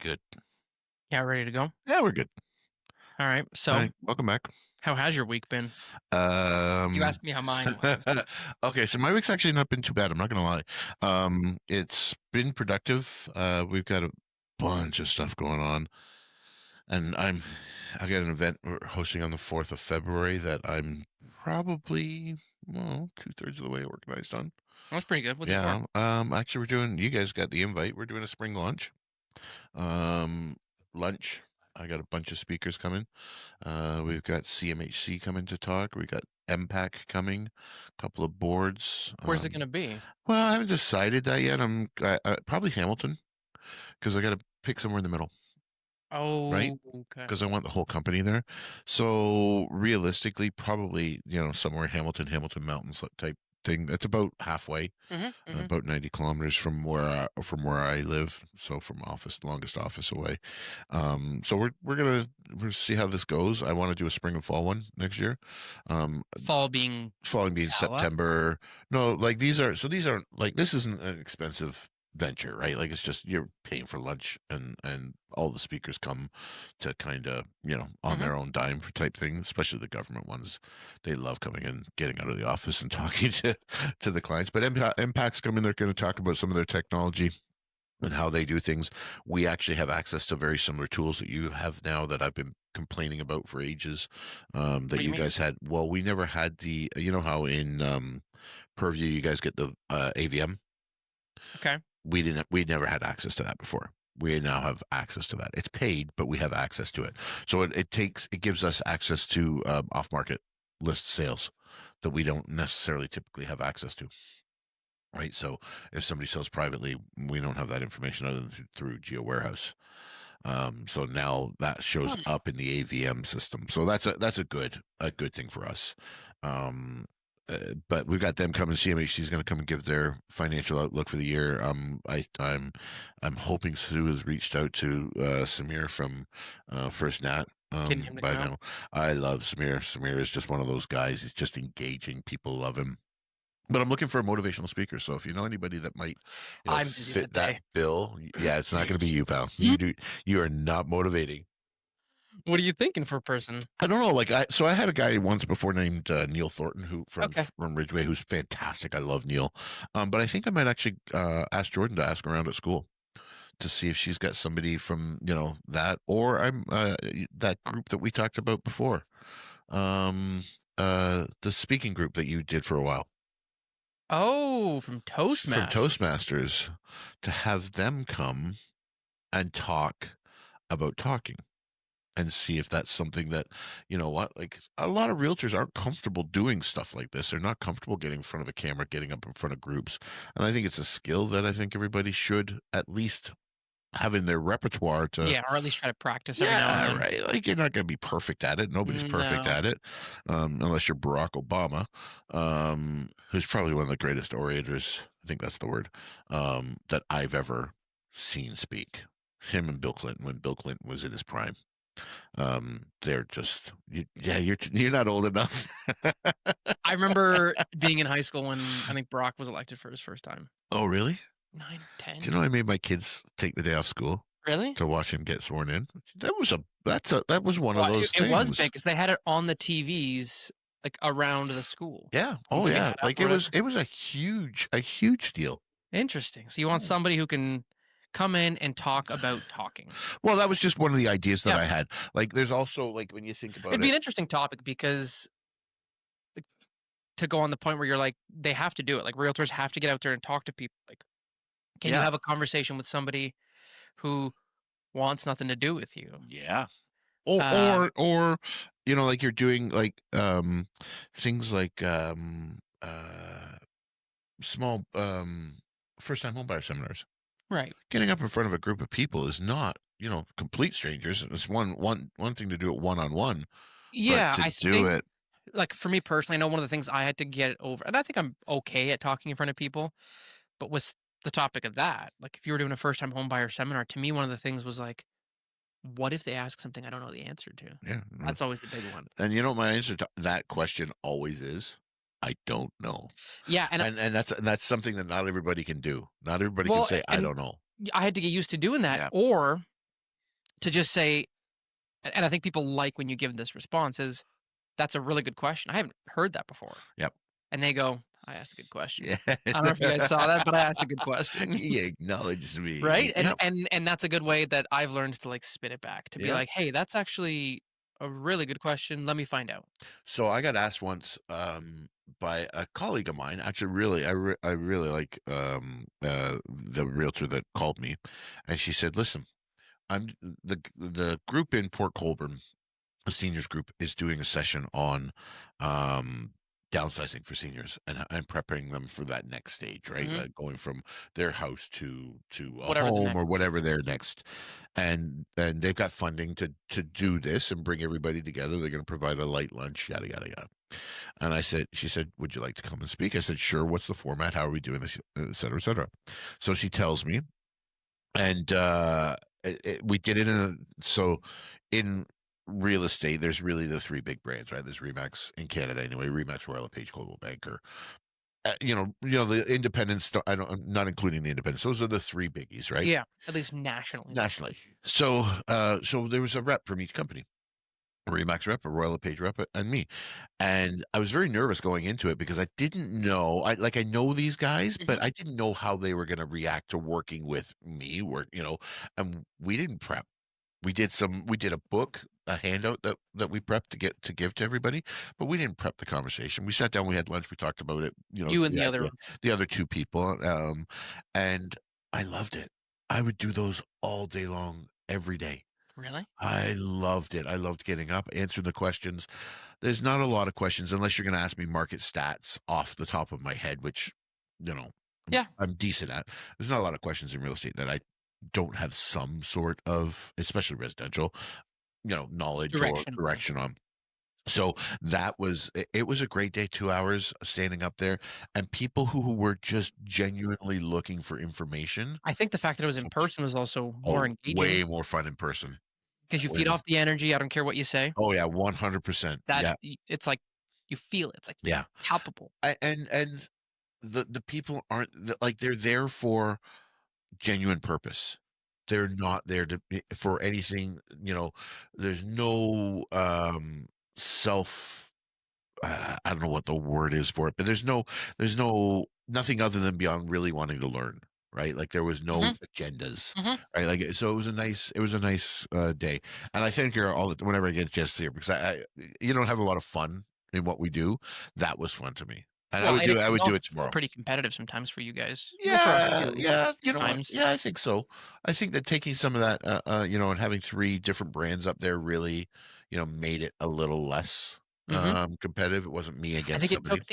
good. Yeah, ready to go? All Yeah, we're good. right. So, Hi, welcome back. how has your week been? You Um, asked me how mine was. okay, so my week's actually not been too bad. I'm not gonna lie. It's been productive. We've got a bunch of stuff going on, and I got an event we're hosting on the 4th of February that I'm probably, well, 2/3 of the way organized on. That's pretty good. What's it for? Yeah. Actually, we're doing. You guys got the invite. We're doing a spring launch. Um, Lunch. I got a bunch of speakers coming. We've got CMHC coming to talk. We got MPAC coming, a couple of boards. Where's it going to be? Well, I haven't decided that yet. Probably Hamilton because I got to pick somewhere in the middle, right? Oh, okay. Because I want the whole company there. So realistically, probably somewhere Hamilton Mountains type thing. That's about halfway, Mm-hmm. about 90 kilometers from where I live. So from longest office away. So we're gonna see how this goes. I want to do a spring and fall one next year. Um, Fall being Falling being gala. September. No, like these aren't like this isn't an expensive venture, right? Like it's just you're paying for lunch and all the speakers come to kind of on Mm-hmm. their own dime for type things, especially the government ones. They love coming in, getting out of the office and talking to the clients. But Impact's coming. They're going to talk about some of their technology and how they do things. We actually have access to very similar tools that you have now that I've been complaining about for ages. What That do you you mean? guys had. Well, we never had how in Purview you guys get the AVM. Okay. We never had access to that before. We now have access to that. It's paid, but we have access to it. So it gives us access to off market list sales that we don't necessarily typically have access to. Right. So if somebody sells privately, we don't have that information other than through Geo Warehouse. So now that shows Hmm. up in the AVM system. So that's a good thing for us. But we've got them coming. CMHC is going to come and give their financial outlook for the year. I'm hoping Sue has reached out to Samir from First Nat. Getting him to By come out. now, I love Samir. Samir is just one of those guys. He's just engaging. People love him. But I'm looking for a motivational speaker. So if you know anybody that might, I'm busy fit that that day. bill, yeah, it's not going to be you, pal. You are not motivating. What are you thinking for a person? I don't know. I had a guy once before named Neil Thornton, who Okay. from Ridgeway, who's fantastic. I love Neil. But I think I might actually ask Jordan to ask around at school to see if she's got somebody from that, or I'm that group that we talked about before. Um, the speaking group that you did for a while. Oh, from From Toastmasters. Toastmasters, to have them come and talk about talking and see if that's something that, like a lot of realtors aren't comfortable doing stuff like this. They're not comfortable getting in front of a camera, getting up in front of groups. And I think it's a skill that I think everybody should at least have in their repertoire to, Yeah, or at least try to practice every now and yeah, then. right. Like you're not going to be perfect at it. Nobody's perfect No. at it, unless you're Barack Obama, who's probably one of the greatest orators. I think that's the word that I've ever seen speak. Him and Bill Clinton when Bill Clinton was in his prime. They're just, yeah. You're not old enough. I remember being in high school when I think Barack was elected for his first time. Oh, really? 9 or Do 10. you know I made my kids take the day off school Really? to watch him get sworn in? That was one of Well, those it was big things. because they had it on the TVs, like, around the school, Yeah. and Oh, somebody yeah. got up Like or whatever. it was a huge deal. Interesting. So you want somebody who can come in and talk about talking. Well, that was just one of the ideas that Yeah. I had. Like, there's also like when you think It'd about be it, an interesting topic because, like, to go on the point where you're like, they have to do it, like, realtors have to get out there and talk to people, like, can you yeah, have a conversation with somebody who wants nothing to do with you? yeah, or Um, or or like you're doing like things like small first time homebuyer seminars. right. Getting up in front of a group of people is not complete strangers. It's one thing to do it one on one, but Yeah, to I do think, it, like, for me personally, I know one of the things I had to get over, and I think I'm okay at talking in front of people. But with the topic of that, like, if you were doing a first time home buyer seminar, to me, one of the things was like, what if they ask something I don't know the answer to? yeah. That's always the big one. And my answer to that question always is, I don't know. Yeah, and And that's something that not everybody can do. Not everybody can well, say, I and don't know. I had to get used to doing that, Yeah. or to just say, and I think people like when you give this response is, "That's a really good question. I haven't heard that before." Yep. And they go, "I asked a good question." Yeah. I don't know if you guys saw that, but I asked a good question. He acknowledges me. Right? Yep. And that's a good way that I've learned to, like, spin it back, to be Yep. like, "Hey, that's actually a really good question. Let me find out." So I got asked once by a colleague of mine. Actually, really, I really like the realtor that called me, and she said, "Listen, I'm the group in Port Colborne, a seniors group, is doing a session on um, downsizing for seniors and prepping them for that next stage, right? Mhm. Like going from their house to a Whatever the home or next whatever their next, and they've got funding to do this and bring everybody together. They're going to provide a light lunch, yada yada yada. And I said, she said, would you like to come and speak? I said, sure. What's the format? How are we doing this? Et cetera, et cetera. So she tells me, and we did it so in real estate, there's really the three big brands, right? There's Remax in Canada anyway, Remax, Royal LePage, Coldwell Banker. The independents. I don't, I'm not including the independents. Those are the three biggies, right? Yeah, at least nationally. Nationally. So there was a rep from each company. A Remax rep, a Royal LePage rep, and me. And I was very nervous going into it because I didn't know. I know these guys, but Mhm. I didn't know how they were going to react to working with me. And we didn't prep. We did a book, a handout that we prepped to give to everybody, but we didn't prep the conversation. We sat down, we had lunch, we talked about it. You and The the other idea, ones. the other two people, and I loved it. I would do those all day long, every day. Really? I loved it. I loved getting up, answering the questions. There's not a lot of questions unless you're going to ask me market stats off the top of my head, which, you know, Yeah, I'm decent at. There's not a lot of questions in real estate that I don't have some sort of, especially residential, knowledge or direction on. direction on. So it was a great day, 2 hours standing up there, and people who were just genuinely looking for information. I think the fact that it was in person was also more Oh, engaging way more fun in person. because you Way feed more. off the energy, I don't care what you say. Oh yeah, 100%. That Yeah, it's like you feel it. It's like yeah. palpable. And the people aren't like they're there for genuine purpose. They're not there for anything. There's no self. I don't know what the word is for it, but there's no nothing other than beyond really wanting to learn. Right, like there was no Mhm, agendas, mhm. right? Like so, it was a nice day, and I thank her whenever I get a chance to see her because you don't have a lot of fun in what we do. That was fun to me, and Well, and it I can would do also it feel tomorrow. pretty competitive sometimes for you guys. Well, for us Yeah, too, yeah, you know what? times. Yeah, I think so. I think that taking some of that, and having three different brands up there really, made it a little less Mhm. competitive. It wasn't me I against think it somebody. took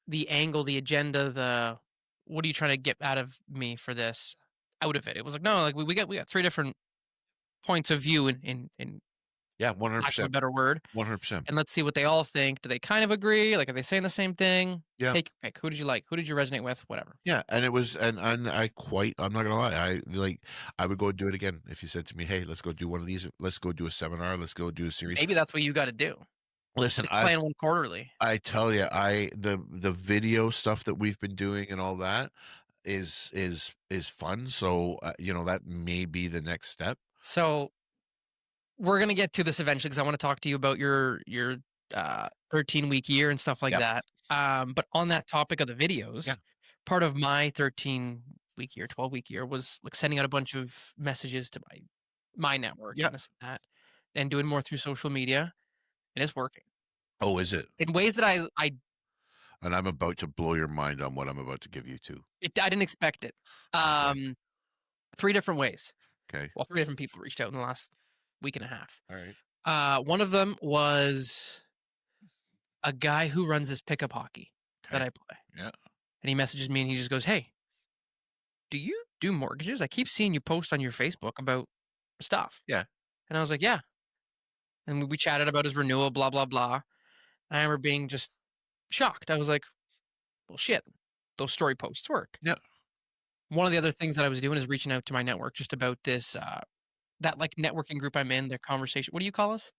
the angle, the agenda, the "What are you trying to get out of me for this?" out of it. It was like, "No, like, we got 3 different points of view in Yeah, one hundred lack of a percent, better word, 100%. and let's see what they all think. Do they kind of agree? Like, are they saying the same thing? Yeah, Take your pick. Who did you like? Who did you resonate with? Whatever." yeah, and it was, and I'm not gonna lie, I would go do it again if you said to me, "Hey, let's go do one of these. Let's go do a seminar. Let's go do a series." Maybe that's what you gotta do. Listen, Is plan one quarterly. I tell you, the video stuff that we've been doing and all that is fun. So that may be the next step. So, we're gonna get to this eventually because I wanna talk to you about your 13-week year and stuff like Yeah, that. But on that topic of the yeah, videos, part of my 13-week year, 12-week year was, like, sending out a bunch of messages to my network yeah. and this and that, and doing more through social media, and it's working Oh, is it? in ways that And I'm about to blow your mind on what I'm about to give you too. I didn't expect it. Okay, Um, 3 different ways. okay, Well, 3 different people reached out in the last week and a half. all right, One of them was a guy who runs this pickup hockey that okay, I play, yeah, and he messages me and he just goes, "Hey, do you do mortgages? I keep seeing you post on your Facebook about stuff." yeah. And I was like, "Yeah." And we chatted about his renewal, blah blah blah. And I remember being just shocked. I was like, "Well, shit, those story posts work." Yeah. One of the other things that I was doing is reaching out to my network just about this that like networking group I'm in, their conversation. What do you call us?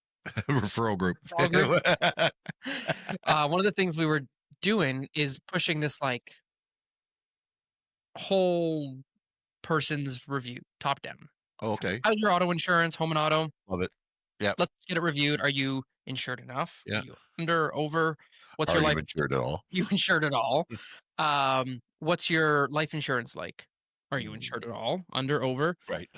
Referral group. All group. One of the things we were doing is pushing this like whole person's review top down. Oh, okay. How's your auto insurance, home and auto? Love it. Yep. Let's get it reviewed. Are you insured enough? Are Yeah. you under, over? What's Are your you life? insured at all? You insured at all? What's your life insurance like? Are you Mm, insured at all? Under, over? right.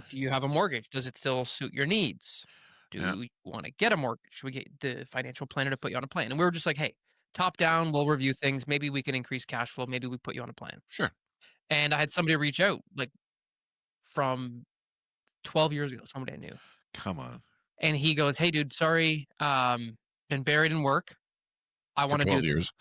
Do you have a mortgage? Does it still suit your needs? Yeah. Do you want to get a mortgage? Should we get the financial planner to put you on a plan? And we were just like, hey, top down, we'll review things. Maybe we can increase cash flow. Maybe we put you on a plan. Sure. And I had somebody reach out like from 12 years ago, somebody I knew. Come on. And he goes, hey, dude, sorry, been buried in work. I For want to do 12 this. years.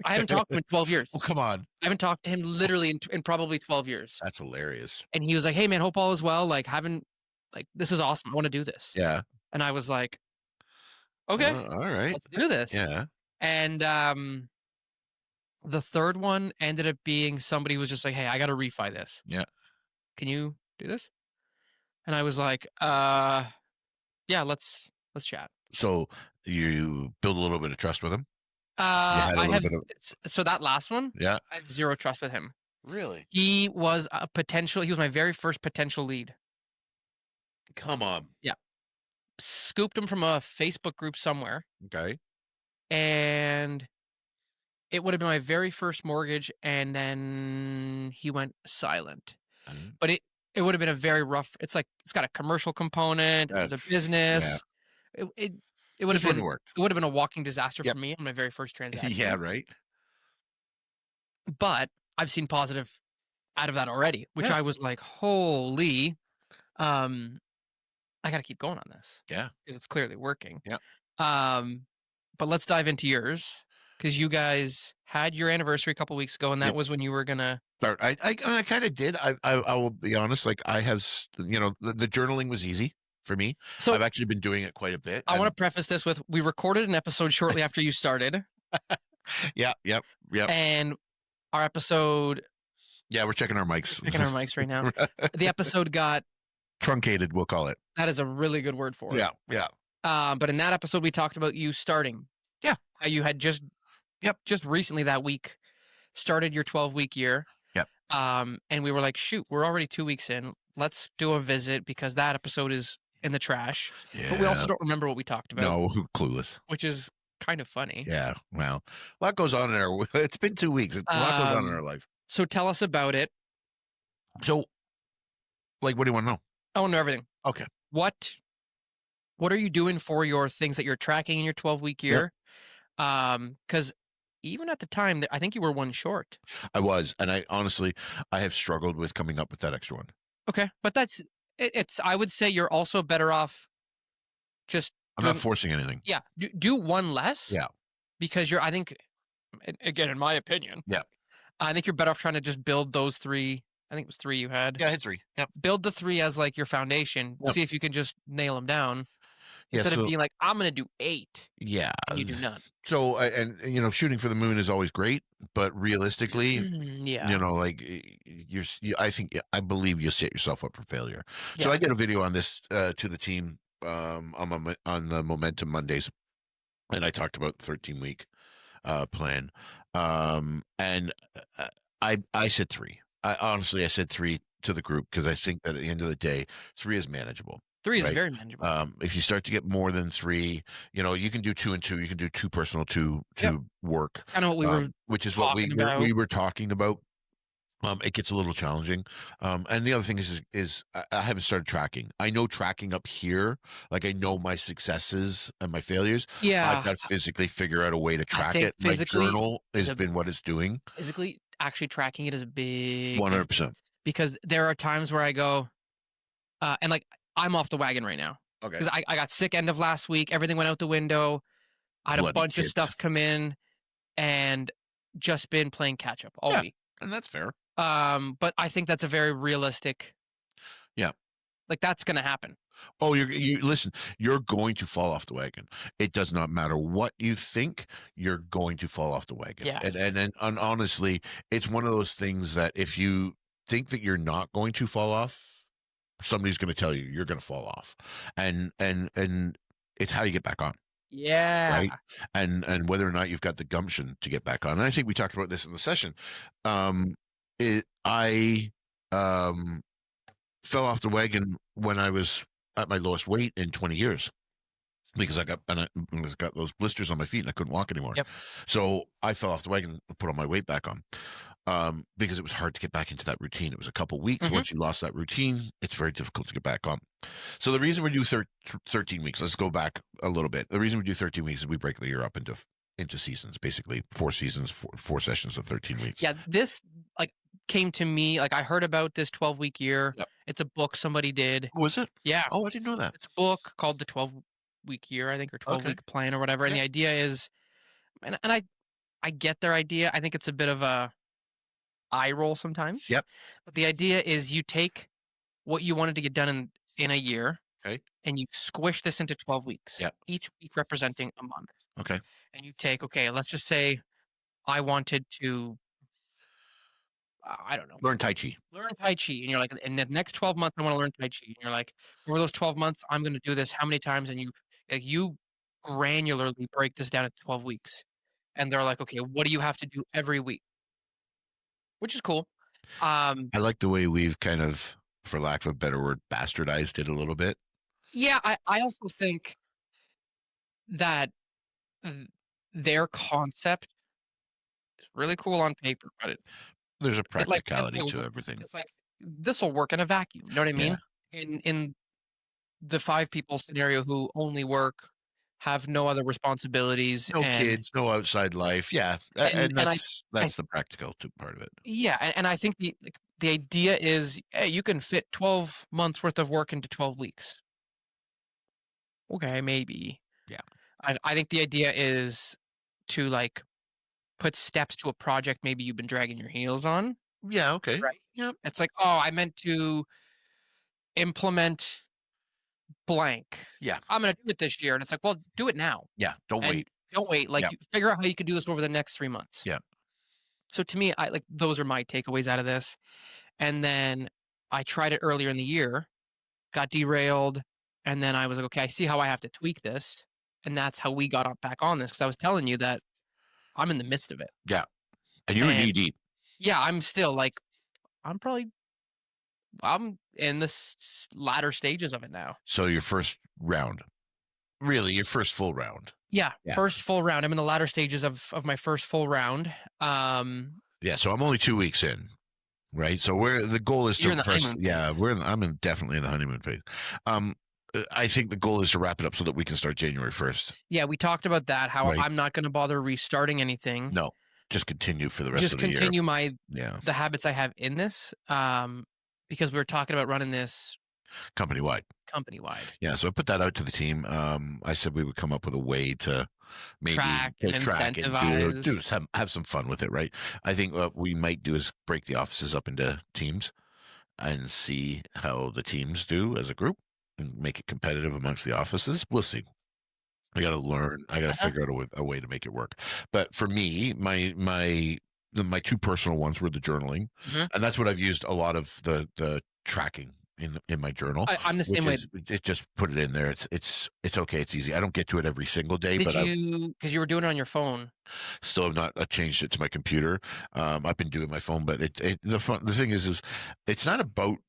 I haven't talked to him in 12 years. Oh, come on. I haven't talked to him literally in probably 12 years. That's hilarious. And he was like, "Hey man, hope all is well. Like, haven't like this is awesome. I want to do this." Yeah. And I was like, "Okay, All right. let's do this." Yeah. And the third one ended up being somebody was just like, "Hey, I got to refi this. Yeah. Can you do this?" And I was like, yeah, let's chat." So you build a little bit of trust with him. You had a I little have bit of so that last one, yeah. I have zero trust with him. Really? He was a potential. He was my very first potential lead. Come on. Yeah, scooped him from a Facebook group somewhere, Okay. and it would have been my very first mortgage, and then he went silent. Mhm. But it would have been a very rough it's like it's got a commercial component, it was a Yeah. business. It it it would have Just wouldn't been work. it would have been a walking disaster for Yep. me on my very first Yeah. transaction. Right. But I've seen positive out of that already, which Yeah. I was like, "Holy, um, I gotta keep going on this Yeah. because it's clearly working." Yeah. Um, but let's dive into yours because you guys had your anniversary a couple weeks ago, and that Yep. was when you were gonna Start. I kind of did. I will be honest. Like I have, the journaling was easy for me. So I've actually been doing it quite a bit. I wanna And preface this with, we recorded an episode shortly after you started, yeah. Yep. Yep. and our episode Yeah. We're checking our mics. checking our mics right now. The episode got Truncated. We'll call it. that is a really good word for it. Yeah. Yeah. But in that episode, we talked about you starting. Yeah. How you had just Yep. just recently that week started your 12-week year. Yep. And we were like, "Shoot, we're already 2 weeks in. Let's do a visit because that episode is in the trash." Yeah. But we also don't remember what we talked about, No, clueless. which is kind of funny. Yeah. Well, a lot goes on in our. It's been 2 weeks. A lot goes on in Um, our life. So tell us about it. So, like, what do you want to know? I want to know everything. Okay. What are you doing for your things that you're tracking in your 12-week Yep. year? Because even at the time, I think you were one short. I was, and I honestly, I have struggled with coming up with that extra one. Okay, but it's. I would say you're also better off just I'm doing, not forcing anything. yeah, do one less. Yeah. Because you're. I think, again, in my opinion, Yeah. I think you're better off trying to just build those three. I think it was three you had. Yeah, I hit 3. Yep. Build the three as like your foundation. Yep. See if you can just nail them down Yeah. instead So, of being like, I'm gonna do 8 yeah. and you do none. So, shooting for the moon is always great, but realistically, Yeah. like I believe you set yourself up for failure. So Yeah. I did a video on this to the team on the Momentum Mondays, and I talked about the 13-week plan. And I said 3. I said 3 to the group because I think that at the end of the day, 3 is manageable. 3 is Right. very manageable. If you start to get more than 3, you can do 2 and 2. You can do 2 personal, 2 Yep. work, Kind of what we were which is what talking about. we were talking about. It gets a little challenging. And the other thing is I haven't started tracking. I know tracking up here, like I know my successes and my failures. Yeah. I've got to physically figure out a way to track think it. My physically journal has is a- been what it's doing. Physically actually tracking it is a big 100%. because there are times where I go, and like I'm off the wagon right now Okay. because I got sick end of last week. Everything went out the window. I had a Bloody bunch of kids. stuff come in, and just been playing catch up all Yeah. week. And that's fair. But I think that's a very realistic. Yeah. Like that's gonna happen. Oh, you listen, you're going to fall off the wagon. It does not matter what you think, you're going to fall off the wagon. Yeah. And honestly, it's one of those things that if you think that you're not going to fall off, somebody's going to tell you you're going to fall off. And it's how you get back on, Yeah. right? And whether or not you've got the gumption to get back on. And I think we talked about this in the session. I fell off the wagon when I was at my lowest weight in 20 years because I got those blisters on my feet and I couldn't walk anymore. Yep. So I fell off the wagon and put all my weight back on because it was hard to get back into that routine. It was a couple weeks. Mhm. Once you lost that routine, it's very difficult to get back on. So the reason we do 13 weeks, let's go back a little bit. The reason we do 13 weeks is we break the year up into seasons, basically 4 seasons, four sessions of 13 weeks. Yeah, this like came to me like I heard about this 12-week year. Yep. It's a book somebody did. Was it? Yeah, Oh, I didn't know that. it's a book called the 12-week year, I think, or Okay. 12-week plan or whatever. And Yeah. the idea is, and I get their idea. I think it's a bit of a eye roll sometimes. Yep. But the idea is you take what you wanted to get done in a year, Okay. and you squish this into 12 weeks. Yep. Each week representing a month. Okay. And you take, okay, let's just say I wanted to, I don't know, Learn Tai Chi. learn Tai Chi. And you're like, in the next 12 months, I want to learn Tai Chi. And you're like, over those 12 months, I'm going to do this how many times? And you granularly break this down into 12 weeks. And they're like, okay, what do you have to do every week? Which is cool. I like the way we've kind of, for lack of a better word, bastardized it a little bit. Yeah, I also think that their concept is really cool on paper, but There's a it like practicality to everything. it's like this will work in a vacuum. You know what I mean? Yeah. In the 5 people scenario who only work, have no other responsibilities, No and kids, no outside life. Yeah. And and that's the practical part of it. yeah, and I think the idea is, hey, you can fit 12 months worth of work into 12 weeks. Okay, maybe. Yeah. I think the idea is to like put steps to a project maybe you've been dragging your heels on, Yeah. Okay. right? Yep. It's like, oh, I meant to implement blank. Yeah. I'm gonna do it this year, and it's like, well, do it now. Yeah. Don't And wait. don't wait. Like, Yep. you figure out how you could do this over the next 3 months. Yeah. So to me, I like those are my takeaways out of this. And then I tried it earlier in the year, got derailed, and then I was like, okay, I see how I have to tweak this, and that's how we got back on this because I was telling you that I'm in the midst of it. Yeah. And you're knee And deep. yeah, I'm still like, I'm in the latter stages of it now. So your first round, really, your first full round. Yeah, Yeah. first full round. I'm in the latter stages of my first full round. Yeah. So I'm only 2 weeks in. Right. So the goal is You're in to the first, honeymoon yeah, phase. definitely in the honeymoon phase. I think the goal is to wrap it up so that we can start January 1st. Yeah, we talked about that. How Right. I'm not going to bother restarting anything. No, just continue for the rest Just of the year. continue Yeah. the habits I have in this. Because we were talking about running this Company wide. company wide. Yeah. So I put that out to the team. I said we would come up with a way to maybe Track and track and incentivize. have some fun with it. Right. I think what we might do is break the offices up into teams and see how the teams do as a group and make it competitive amongst the offices. We'll see. I got to learn. I got to Uh-huh. figure out a way to make it work. But for me, my two personal ones were the journaling, Mhm. and that's what I've used a lot of the tracking in my journal. I'm the Which same way. is it just put it in there. It's okay. It's easy. I don't get to it every single day, Did but I you, because you were doing it on your phone? still have not changed it to my computer. I've been doing my phone, but the thing is it's not about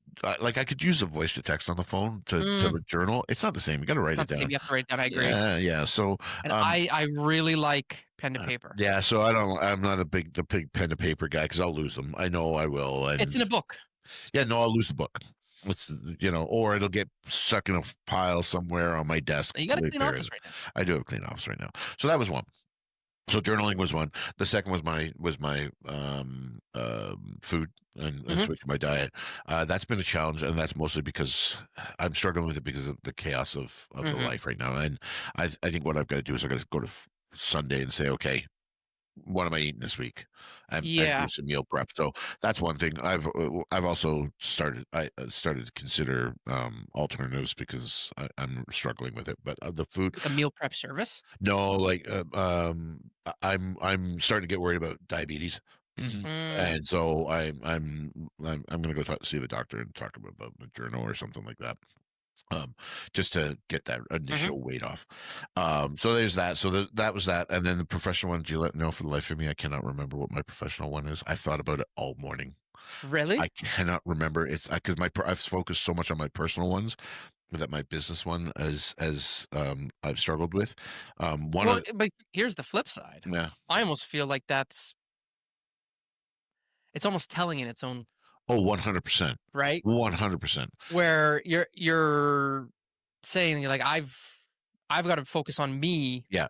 like I could use a voice to text on the phone to journal. It's not the same. You got to write Not it the same. down. You have to write it down. I agree. Yeah. So And um, I really like pen to paper. yeah. So I'm not the big pen to paper guy because I'll lose them. I know I will. And It's in a book. yeah, no, I'll lose the book. It's or it'll get stuck in a pile somewhere on my desk. You got a Like, clean there office is. right now. I do have a clean office right now. So that was one. So journaling was one. The second was my food and Mhm. switching my diet. That's been a challenge, and that's mostly because I'm struggling with it because of the chaos of the Mhm. life right now. And I think what I've got to do is I've got to go to Sunday and say, okay, what am I eating this week? And Yeah. do some meal prep. So that's one thing. I've also started. I started to consider alternatives because I'm struggling with it. But the food, Like a meal prep service. no, like I'm starting to get worried about diabetes. Mm. And so I'm going to go see the doctor and talk about the journal or something like that. Just to get that Mhm. initial weight off. So there's that. So that was that. And then the professional one, Gillette, no, for the life of me, I cannot remember what my professional one is. I thought about it all morning. Really? I cannot remember. It's because I've focused so much on my personal ones that my business one as I've struggled with. One Well, of but here's the flip side. Yeah. I almost feel like it's almost telling in its own, Oh, 100%. right? 100%. Where you're saying you're like, I've got to focus on me Yeah.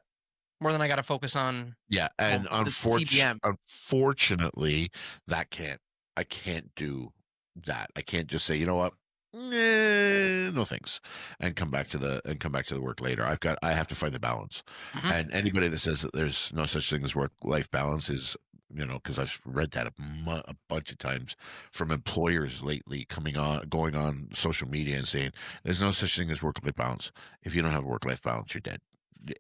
more than I got to focus on, Yeah. well, And the TBM. unfortunately, I can't do that. I can't just say, you know what? No thanks, and come back to the work later. I have to find the balance. Mhm. And anybody that says that there's no such thing as work life balance is, because I've read that a bunch of times from employers lately, going on social media and saying there's no such thing as work life balance. If you don't have a work life balance, you're dead.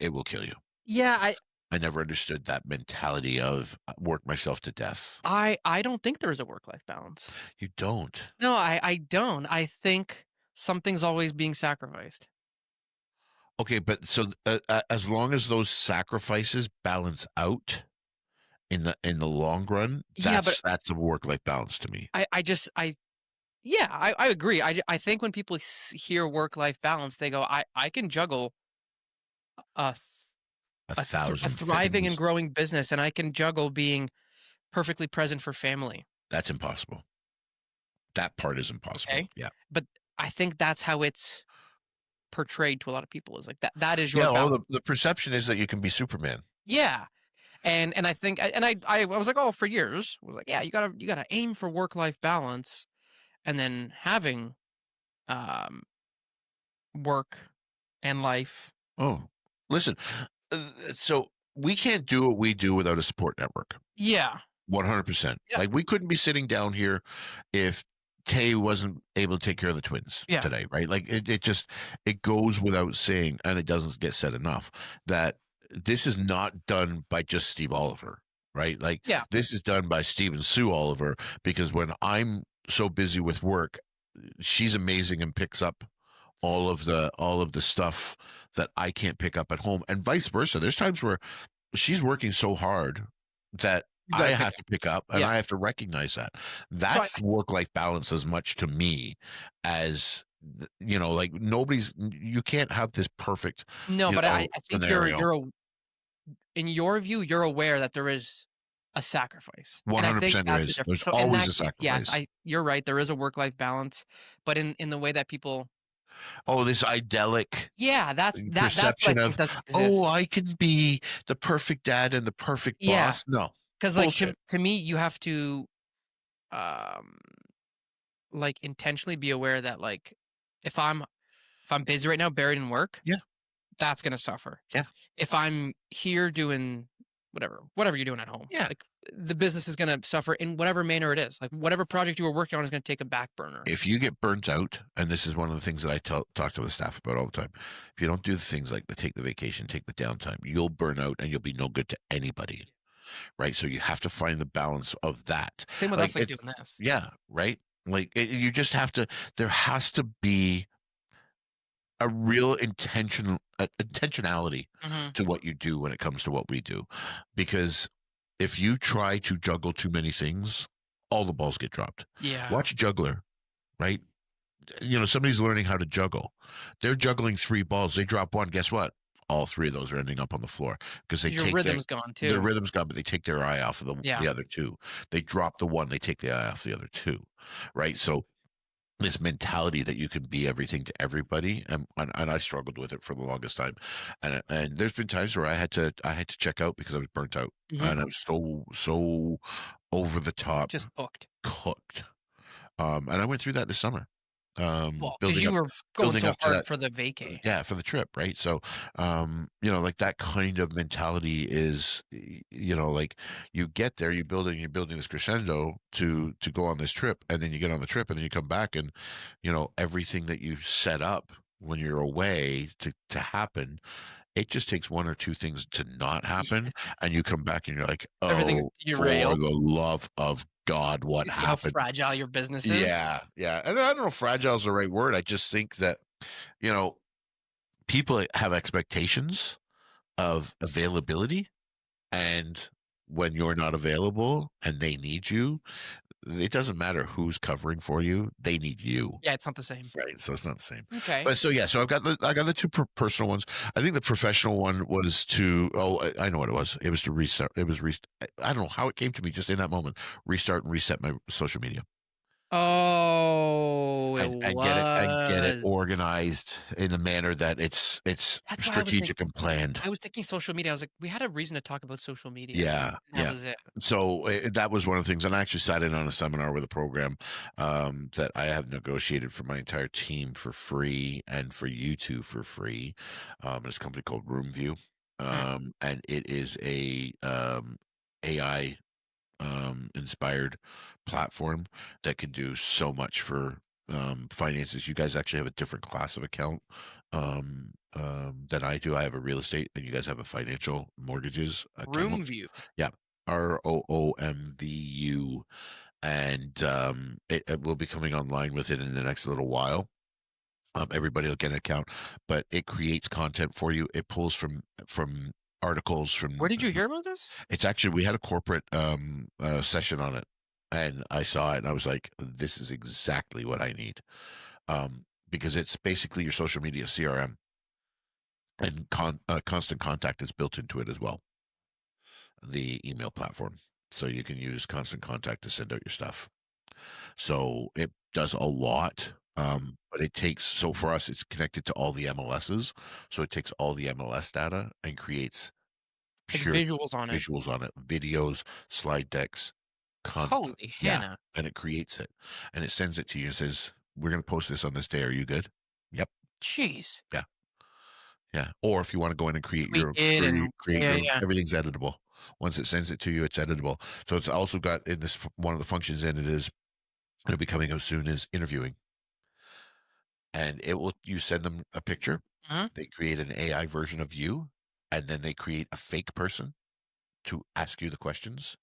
It will kill you. Yeah, I never understood that mentality of work myself to death. I don't think there is a work life balance. You don't. No, I don't. I think something's always being sacrificed. Okay, but so as long as those sacrifices balance out in the long run, Yeah, but that's a work life balance to me. I just I yeah, I agree. I think when people hear work life balance, they go, I can juggle a th- A a thousand thriving and things. growing business, and I can juggle being perfectly present for family. That's impossible. That part is impossible. Okay, Yeah. but I think that's how it's portrayed to a lot of people, is like that is your Yeah. Oh, balance. the perception is that you can be Superman. Yeah, and I think and I was like, oh, for years I was like, yeah, you gotta aim for work life balance, and then having um work and life. Oh, listen. So we can't do what we do without a support network. Yeah, 100%. yeah, Like we couldn't be sitting down here if Tay wasn't able to take care of the twins yeah. today, right? Like it just it goes without saying, and it doesn't get said enough, that this is not done by just Steve Oliver, right? Like Yeah, this is done by Steve and Sue Oliver, because when I'm so busy with work, she's amazing and picks up all of the stuff that I can't pick up at home, and vice versa. There's times where she's working so hard that you I gotta pick have up. to pick up, and Yeah. I have to recognize that. So That's work life balance as much to me as like you can't have this perfect, no, but I think scenario. in your view, you're aware that there is a sacrifice, and I think 100% there that's the is. difference. There's So in always that a case, yes, sacrifice. you're right. There is a work life balance, but in the way that people, Oh, this idyllic yeah, that's what I perception think of, doesn't oh, exist. I can be the perfect dad and the perfect Yeah, boss. No, because like bullshit. to me, you have to um like intentionally be aware that like if I'm if I'm busy right now, buried in work, Yeah, that's gonna suffer. yeah, If I'm here doing whatever you're doing at home, yeah. like the business is gonna suffer in whatever manner it is. Like whatever project you were working on is gonna take a back burner. If you get burnt out, and this is one of the things that talk to the staff about all the time, if you don't do the things like take the vacation, take the downtime, you'll burn out and you'll be no good to anybody, right? So you have to find the balance of that. Same with Like us, like it's doing this. yeah, right. Like you just have to. There has to be a real intentionality Hmm. to what you do when it comes to what we do, because if you try to juggle too many things, all the balls get dropped. Yeah, Watch a juggler, right? Somebody's learning how to juggle. They're juggling three balls. They drop one. Guess what? All three of those are ending up on the floor because they 'cause your take rhythm's gone their too. rhythm's gone, but they take their eye off of Yeah, the other two. They drop the one, they take the eye off the other two, right? So this mentality that you can be everything to everybody, and I struggled with it for the longest time, and there's been times where I had to check out because I was burnt out, hmm, and I was so over the top just booked. cooked. And I went through that this summer, Well, because you were going building so up to hard that. for the vacay. Yeah, for the trip, right? So, like that kind of mentality is, like you get there, you're building this crescendo to go on this trip, and then you get on the trip, and then you come back, and everything that you set up when you're away to happen, it just takes one or two things to not Yeah, happen, and you come back and you're like, everything's oh, for derailed. the love of God, what You see how happened? fragile your business is. Yeah, yeah. And I don't know if fragile is the right word. I just think that, you know, people have expectations of availability. And when you're not available and they need you, it doesn't matter who's covering for you. They need you. Yeah, it's not the same. Right, so it's not the same. Okay. But so yeah, so I got the two personal ones. I think the professional one was to I know what it was. It was to restart. It was I don't know how it came to me just in that moment. Restart and reset my social media Oh, it and get it was. organized in a manner that it's That's why I was thinking. strategic and planned. I was thinking social media. I was like, we had a reason to talk about social media. Yeah, And that yeah. was it. So that was one of the things, and I actually sat in on a seminar with a program that I have negotiated for my entire team for free and for you two for free. It's a company called RoomView, Mm. and it is a AI inspired platform that can do so much for finances. You guys actually have a different class of account than I do. I have a real estate, and you guys have a financial mortgages Room account. view. Yeah, ROOMVU, and it will be coming online with it in the next little while. Everybody will get an account, but it creates content for you. It pulls from articles Where from. did you hear about this? It's actually we had a corporate session on it, and I saw it, and I was like, "This is exactly what I need," because it's basically your social media CRM, and constant contact is built into it as well. The email platform, so you can use constant contact to send out your stuff. So it does a lot. But it takes, so for us, it's connected to all the MLSs. So it takes all the MLS data and creates Like pure visuals on it. visuals on it, videos, slide decks, Holy yeah, Hannah. and it creates it, and it sends it to you and says, "We're gonna post this on this day. Are you good?" Yep. Jeez. Yeah. Yeah. Or if you want to go in and Tweak it and create yeah, your yeah. everything's editable. Once it sends it to you, it's editable. So it's also got in this one of the functions in it is it'll be coming out soon is interviewing. And it will you send them a picture, Mhm. they create an AI version of you, and then they create a fake person to ask you the questions,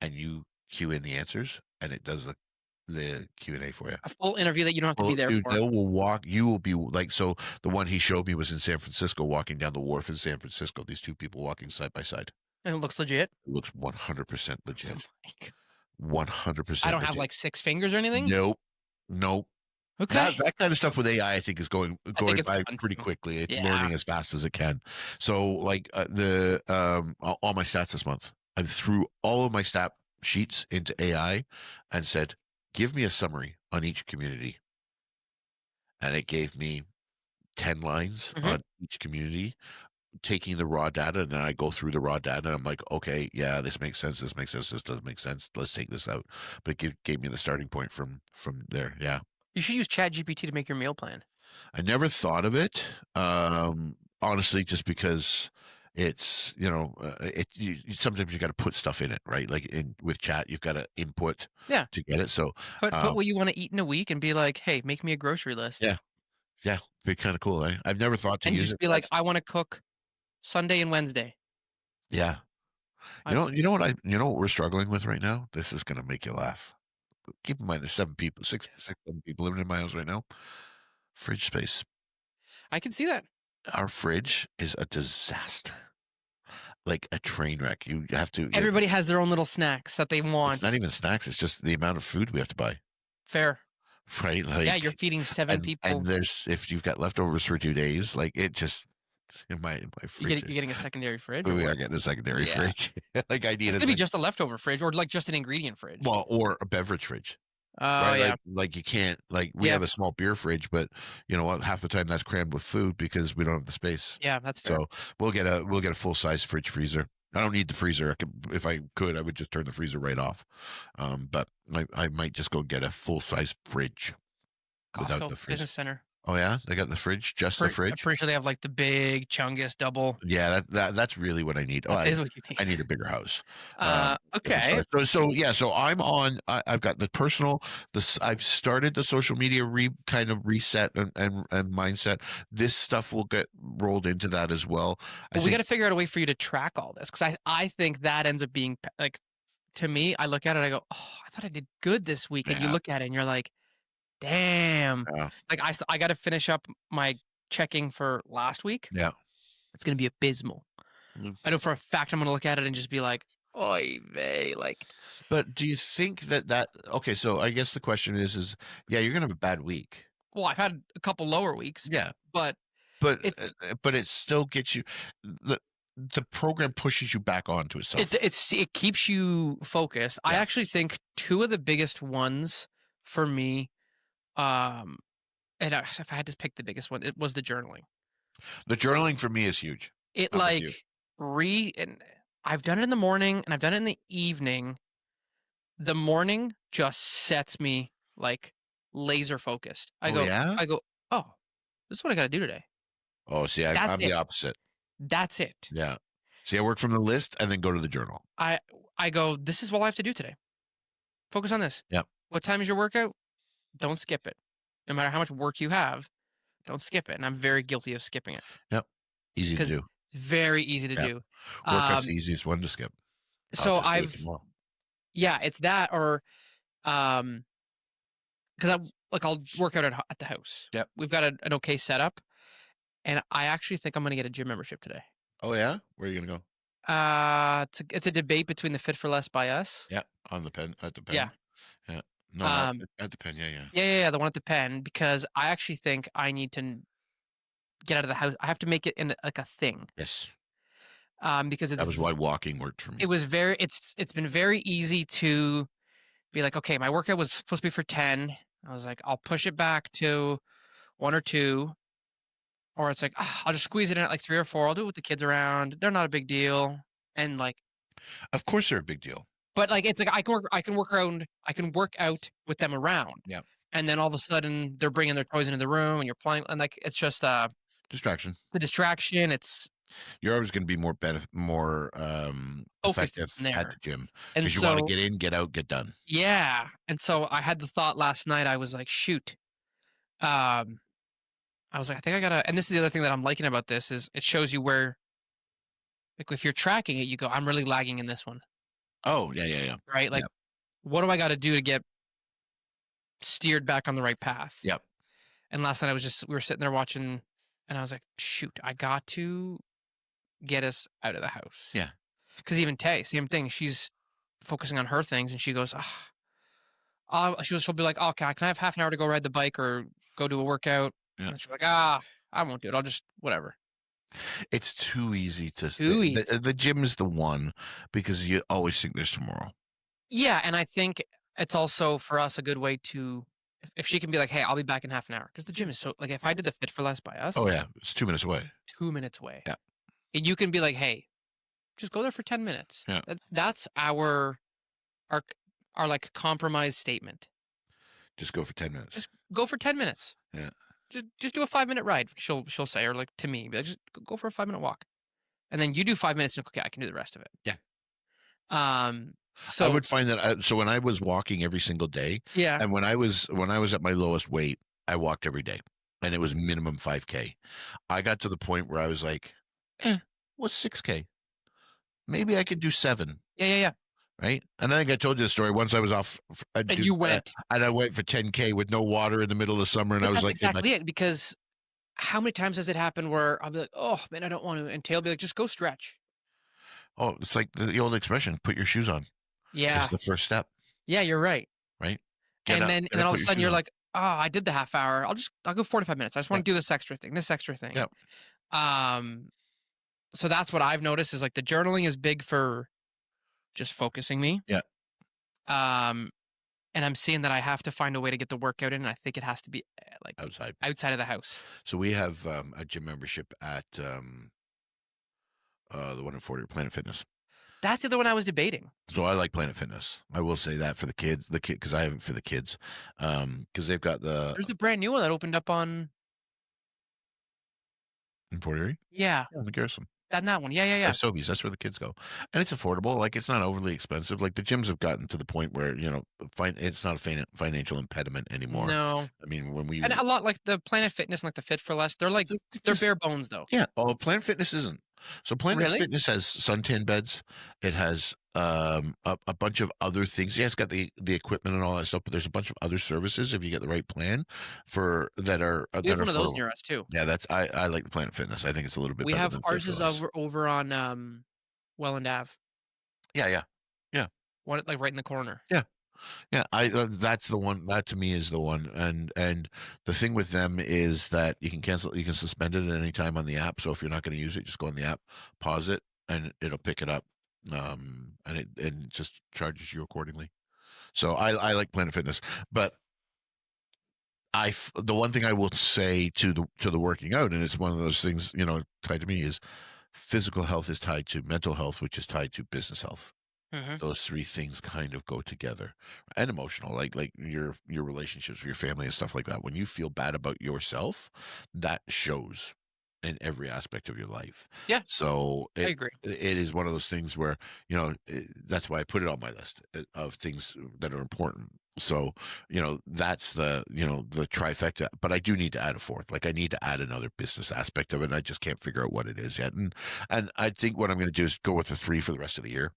and you cue in the answers, and it does the Q&A for you. A full interview that you don't have to be Well, there dude, for. they will walk you will be like so the one he showed me was in San Francisco, walking down the wharf in San Francisco, these 2 people walking side by side. And it looks legit. It looks 100% Oh legit. my god. I 100% don't have legit. like 6 fingers or anything? Nope. Nope. Okay. That kind of stuff with AI, I think, is I think going it's by fun pretty too. quickly. It's Yeah. learning as fast as it can. So, like, the all my stats this month, I threw all of my stat sheets into AI and said, "Give me a summary on each community." And it gave me 10 lines Mhm. on each community, taking the raw data, and then I go through the raw data, and I'm like, "Okay, yeah, this makes sense, this makes sense, this doesn't make sense. Let's take this out." But it gave me the starting point from there, yeah. You should use ChatGPT to make your meal plan. I never thought of it, honestly, just because it's, sometimes you gotta put stuff in it, right? Like, in with chat, you've gotta input Yeah. to get it, so, Put um what you wanna eat in a week and be like, "Hey, make me a grocery list." yeah, yeah, be kinda cool, eh? I've never thought to And you use just it, be but like, that's "I wanna cook Sunday and Wednesday." yeah. I You know what we're struggling with right now? This is gonna make you laugh. Keep in mind there's 7 people, 7 people living in my house right now. Fridge space. I can see that. Our fridge is a disaster, like a train wreck. You have to Everybody has their own little snacks that they it's not want. even snacks, it's just the amount of food we have to buy, Fair. right? Yeah, you're Like, feeding 7 and people. there's if you've got leftovers for 2 days, like, it just in my fridge You're is getting a secondary fridge or we are what? getting a secondary Yeah. fridge. Like, I need It's a gonna be sec just a leftover fridge or, like, just an ingredient fridge. well, or a beverage fridge. Oh, Right, yeah. like you can't like we Yeah. have a small beer fridge, but you know what? Half the time that's crammed with food because we don't have the space. Yeah, that's fair. So we'll get a full size fridge freezer. I don't need the freezer. If I could, I would just turn the freezer right off. But I might just go get a full size fridge without Costco the freezer. Business Center. Oh yeah, they got the fridge, just the I'm fridge. pretty sure they have, like, the big Chungus double. Yeah, that's really what I need. Oh, That is what you I need. need a bigger house. Different Okay. story. So yeah, so I'm on. I've got the personal. I've started the social media kind of reset and mindset. This stuff will get rolled into that as well. I But we think. gotta figure out a way for you to track all this because I think that ends up being p like, to me, I look at it, I go, "Oh, I thought I did good this week," and you Yeah, look at it and you're like, "Damn." yeah, Like, I gotta finish up my checking for last week. yeah. It's gonna be abysmal. Mm. I know for a fact I'm gonna look at it and just be like, oy vey, like, But do you think that okay, so I guess the question is yeah, you're gonna have a bad week. well, I've had a couple lower weeks, Yeah, but but it's but it still gets you the program pushes you back onto itself. it keeps you focused. I Yeah. actually think 2 of the biggest ones for me, um, and if I had to pick the biggest one, it was the journaling. The journaling for me is huge. It, I'm with you. like, and I've done it in the morning, and I've done it in the evening. The morning just sets me, like, laser focused. Oh, yeah? I go, "Oh, this is what I gotta do today. Oh, see, That's I'm the it. opposite. That's it." Yeah. See, I work from the list and then go to the journal. I I go, "This is what I have to do today. Focus on this. Yep. What time is your workout? Don't skip it. No matter how much work you have, don't skip it." And I'm very guilty of skipping it Yep. Easy to because do. it's very easy to Yep. do. Workout's the Um, easiest one to skip. I'll so just do it I've tomorrow. yeah, it's that or, um, because I'll work out at the house. Yep. We've got an okay setup, and I actually think I'm gonna get a gym membership today. Oh, yeah? Where are you gonna go? It's a debate between the Fit for Less by Us. Yeah, on the pen at the Yeah. pen. Yeah. No, not Um, at the pen, yeah, yeah. yeah, the one at the Pen because I actually think I need to get out of the house. I have to make it in like a thing. Yes. Because That was why walking worked for me. it's been very easy to be like, okay, my workout was supposed to be for 10. I was like, I'll push it back to 1 or 2, or it's like, "Ah, I'll just squeeze it in at like 3 or 4. I'll do it with the kids around. They're not a big deal." And like, Of course they're a big deal. but like, it's like I can work out with them around. Yeah. And then all of a sudden they're bringing their toys into the room and you're playing and like, it's just, Distraction. the distraction. It's You're always gonna be more, focused effective in at there. the gym And because you wanna so, get in, get out, get done. yeah. And so I had the thought last night. I was like, shoot. Um, I was like, I think I gotta, and this is the other thing that I'm liking about this is it shows you where, like, if you're tracking it, you go, I'm really lagging in this one, Oh, yeah, yeah, yeah. right? Like, Yep, what do I got to do to get steered back on the right path? yep. And last night we were sitting there watching, and I was like, shoot, I got to get us out of the house. Yeah. Because even Tay, same thing. She's focusing on her things, and she goes, she'll be like, oh, can I have half an hour to go ride the bike or go do a workout? Yeah. And she's like, I won't do it. I'll just whatever. It's too easy to Too easy. the gym is the one because you always think there's tomorrow. Yeah, and I think it's also for us a good way to if she can be like, "Hey, I'll be back in half an hour," because the gym is so like if I did the Fit for Less by Oh, Us, yeah, it's 2 minutes away. 2 minutes away, Yeah, and you can be like, "Hey, just go there for 10 minutes." yeah. That's our our like compromise statement. Just go for 10 minutes. Just go for 10 minutes. Yeah. Just do a 5 minute ride. She'll say, or like to me, be like, just go for a 5 minute walk, and then you do 5 minutes. And okay, I can do the rest of it. Yeah. Um. I So would find that so when I was walking every single day yeah, and when I was at my lowest weight, I walked every day, and it was minimum 5K. I got to the point where I was like, what's 6K? Maybe I could do 7, yeah. right? And I think I told you the story. Once I was off And you went. and I went for 10K with no water in the middle of the summer, and I But was that's like, in my exactly it, because how many times has it happened where I'll be like, "Oh, man, I don't want to," and Tayl'll be like, "Just go stretch." oh, it's like the old expression, put your shoes on. Yeah. It's the first step, Yeah, you're right. right? And then Get and then up, all of put a your sudden shoes you're on. like, "Oh, I did the half hour. I'll go 45 minutes. I just wanna Yep, do this extra thing." yep. Um, so that's what I've noticed is, like, the journaling is big for just focusing me. Yeah, Um, and I'm seeing that I have to find a way to get the workout in, and I think it has to be, like, outside. outside of the house. So we have a gym membership at the one in Fort Planet Fitness. That's the other one I was debating. So I like Planet Fitness. I will say that for the kids, because I have it for the kids, because they've got the There's the brand new one that opened up on in Fort Erie, yeah, yeah, the Garrison. that one. Yeah. Sobeys, that's where the kids go, and it's affordable. Like it's not overly expensive. Like the gyms have gotten to the point where it's not a financial impediment anymore. No. I mean, when we And a lot like the Planet Fitness and like the Fit for Less, they're like so they're just bare bones though. yeah. Oh, Planet Fitness isn't. So Planet Really? Fitness has suntan beds. It has a bunch of other things. Yeah, it's got the equipment and all that stuff, but there's a bunch of other services if you get the right plan for that are We have one of those affordable. near us too. Yeah, I like the Planet Fitness. I think it's a little bit We better have than Fit ours for is Less. over on Welland Ave. Yeah, yeah, yeah, One like right in the corner. yeah. Yeah, I that's the one. That to me is the one. And the thing with them is that you can cancel, you can suspend it at any time on the app. So if you're not going to use it, just go on the app, pause it, and it'll pick it up. And it just charges you accordingly. So I like Planet Fitness, but the one thing I will say to the working out, and it's one of those things, you know, tied to me, is physical health is tied to mental health, which is tied to business health. Mhm. Those three things kind of go together, and emotional, like your relationships with your family and stuff like that. When you feel bad about yourself, that shows in every aspect of your life. Yeah, So I agree. it is one of those things where, you know, that's why I put it on my list of things that are important. So, you know, that's the, you know, the trifecta, but I do need to add a fourth. Like I need to add another business aspect of it, and I just can't figure out what it is yet. And I think what I'm going to do is go with the three for the rest of the year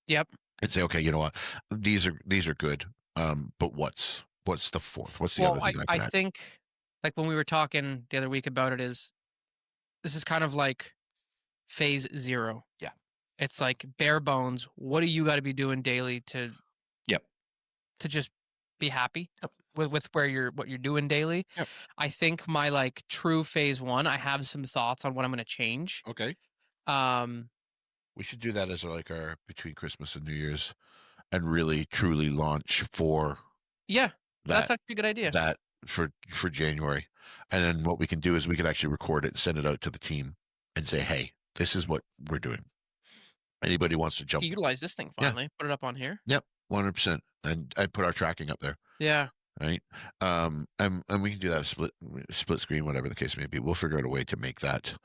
Yep. and say, okay, you know what, these are good. But what's the fourth? What's the Well, other thing I I can add? think, like, when we were talking the other week about it is this is kind of like phase 0. Yeah. It's like bare bones, what do you gotta be doing daily Yep. to just be happy Yep. with where you're what you're doing daily? Yep. I think my, like, true phase 1, I have some thoughts on what I'm gonna change. Okay. Um, We should do that as like our between Christmas and New Year's, and really truly launch for yeah, that's that actually a good idea. that for January. And then what we can do is we can actually record it, send it out to the team, and say, hey, this is what we're doing. Anybody wants to To jump? utilize this thing Yeah. finally, put it up on here. Yep. 100%. And I put our tracking up there. Yeah. Right. And we can do that split screen, whatever the case may be. We'll figure out a way to make that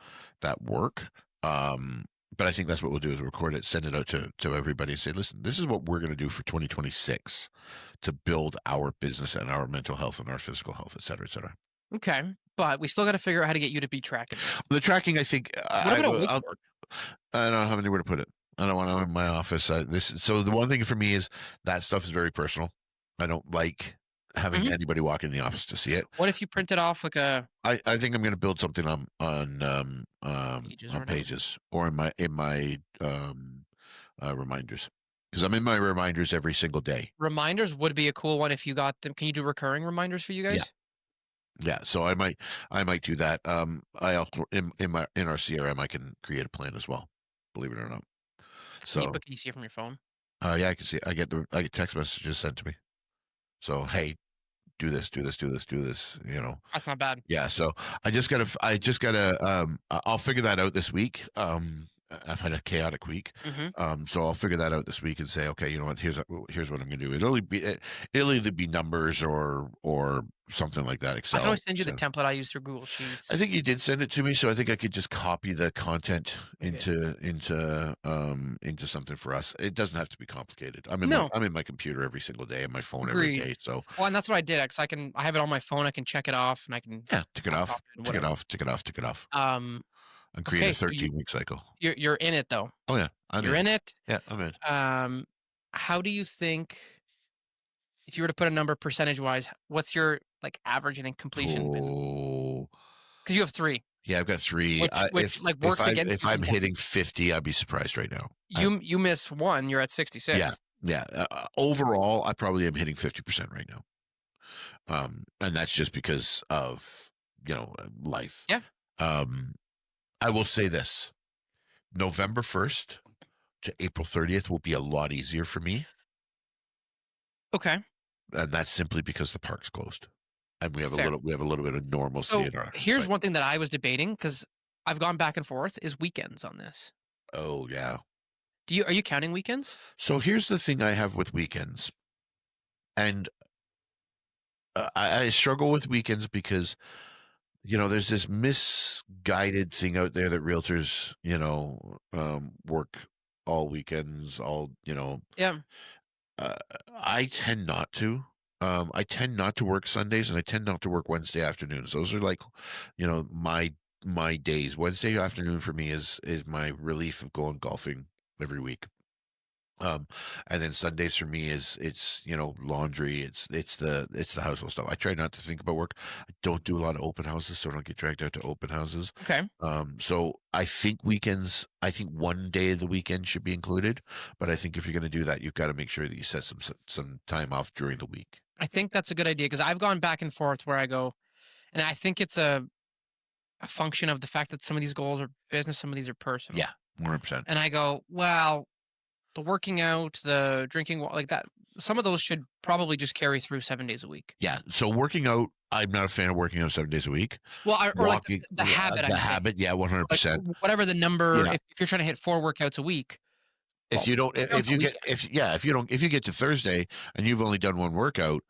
work. But I think that's what we'll do is record it, send it out to everybody and say, listen, this is what we're going to do for 2026 to build our business and our mental health and our physical health, et cetera, et cetera. Okay, but we still gotta figure out how to get you to be tracking this. The tracking, I think What about a I'll, whiteboard? I don't have anywhere to put it. I don't want it in my office. So the one thing for me is that stuff is very personal. I don't like having Mhm. anybody walk in the office to see it. What if you printed off like a I think I'm going to build something pages or on whatever? pages or in my reminders, because I'm in my reminders every single day. Reminders would be a cool one if you got them. Can you do recurring reminders for you Yeah, guys? yeah. So I might do that. I also in our CRM I can create a plan as well. Believe it or not. So Can you see it from your phone? yeah, I can see. I get text messages sent to me. So hey, do this, do this, do this, do this. You know. That's not bad. Yeah, so I just gotta I'll figure that out this week. I've had a chaotic week. Mhm. So I'll figure that out this week and say, okay, you know what, here's what I'm gonna do. It'll either be numbers or something like that, I can Excel. always send you the So template I use through Google I Sheets. think you did send it to me, so I think I could just copy the content Okay. into something for us. It doesn't have to be complicated. No, I'm in my computer every single day and my phone every agreed. day. So Well, and that's what I did, 'cause I have it on my phone, I can check it off, and I can yeah, tick it laptop off, it and tick it whatever. off, tick it off, tick it off. Um, And create a okay, so 13-week cycle. you're in it, though. Oh yeah, I'm You're in. in it. Yeah, I'm in. Um, how do you think if you were to put a number percentage-wise, what's your, like, average, you think, completion been? Oh, Because you have 3, yeah, I've got three. which, like, works against If you I'm sometimes. hitting 50, I'd be surprised right now. You miss 1, you're at Yeah, 66. yeah. Overall, I probably am hitting 50% right now. And that's just because of life. Yeah, Um, I will say this: November 1st to April 30th will be a lot easier for me, okay, and that's simply because the park's closed, and fair. we have a little bit of normalcy So, in our here's cycle. one thing that I was debating because 'cause I've gone back and forth, is weekends on this. Oh yeah. Are you counting weekends? So here's the thing I have with weekends, and I struggle with weekends because there's this misguided thing out there that realtors work all weekends, all Yeah, Uh, I tend not to. I tend not to work Sundays, and I tend not to work Wednesday afternoons. Those are like, my days. Wednesday afternoon for me is my relief of going golfing every week. Um, and then Sundays for me is it's laundry, it's the household stuff. I try not to think about work. I don't do a lot of open houses, so I don't get dragged out to open houses. Okay. So I think weekends, I think one day of the weekend should be included, but I think if you're going to do that, you've got to make sure that you set some time off during the week. I think that's a good idea because I've gone back and forth where I go, and I think it's a function of the fact that some of these goals are business, some of these are personal. Yeah, 100%. And I go, well, the working out, the drinking, like that, some of those should probably just carry through 7 days a week. Yeah. So working out, I'm not a fan of working out 7 days a week. Well, or like Walking, the habit, the I'm saying. habit, yeah, Like 100%. whatever the number, Yeah. if you're trying to hit 4 workouts a week, If well, you don't, count if the you get, weekend. if you get to Thursday and you've only done one workout,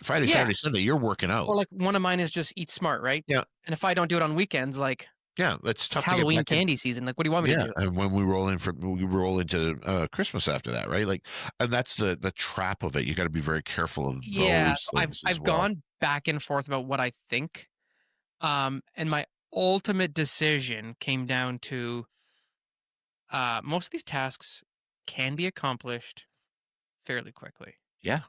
Friday, Yeah. Saturday, Sunday, you're working out. Or like one of mine is just eat smart, right? Yeah. And if I don't do it on weekends, like Yeah, it's it's tough to get Halloween back in. candy season. Like, what do you want me to Yeah, do? and when we roll into Christmas after that, right? Like, and that's the trap of it. You got to be very careful of Yeah, those so things as I've well. gone back and forth about what I think. And my ultimate decision came down to most of these tasks can be accomplished fairly quickly. Yeah,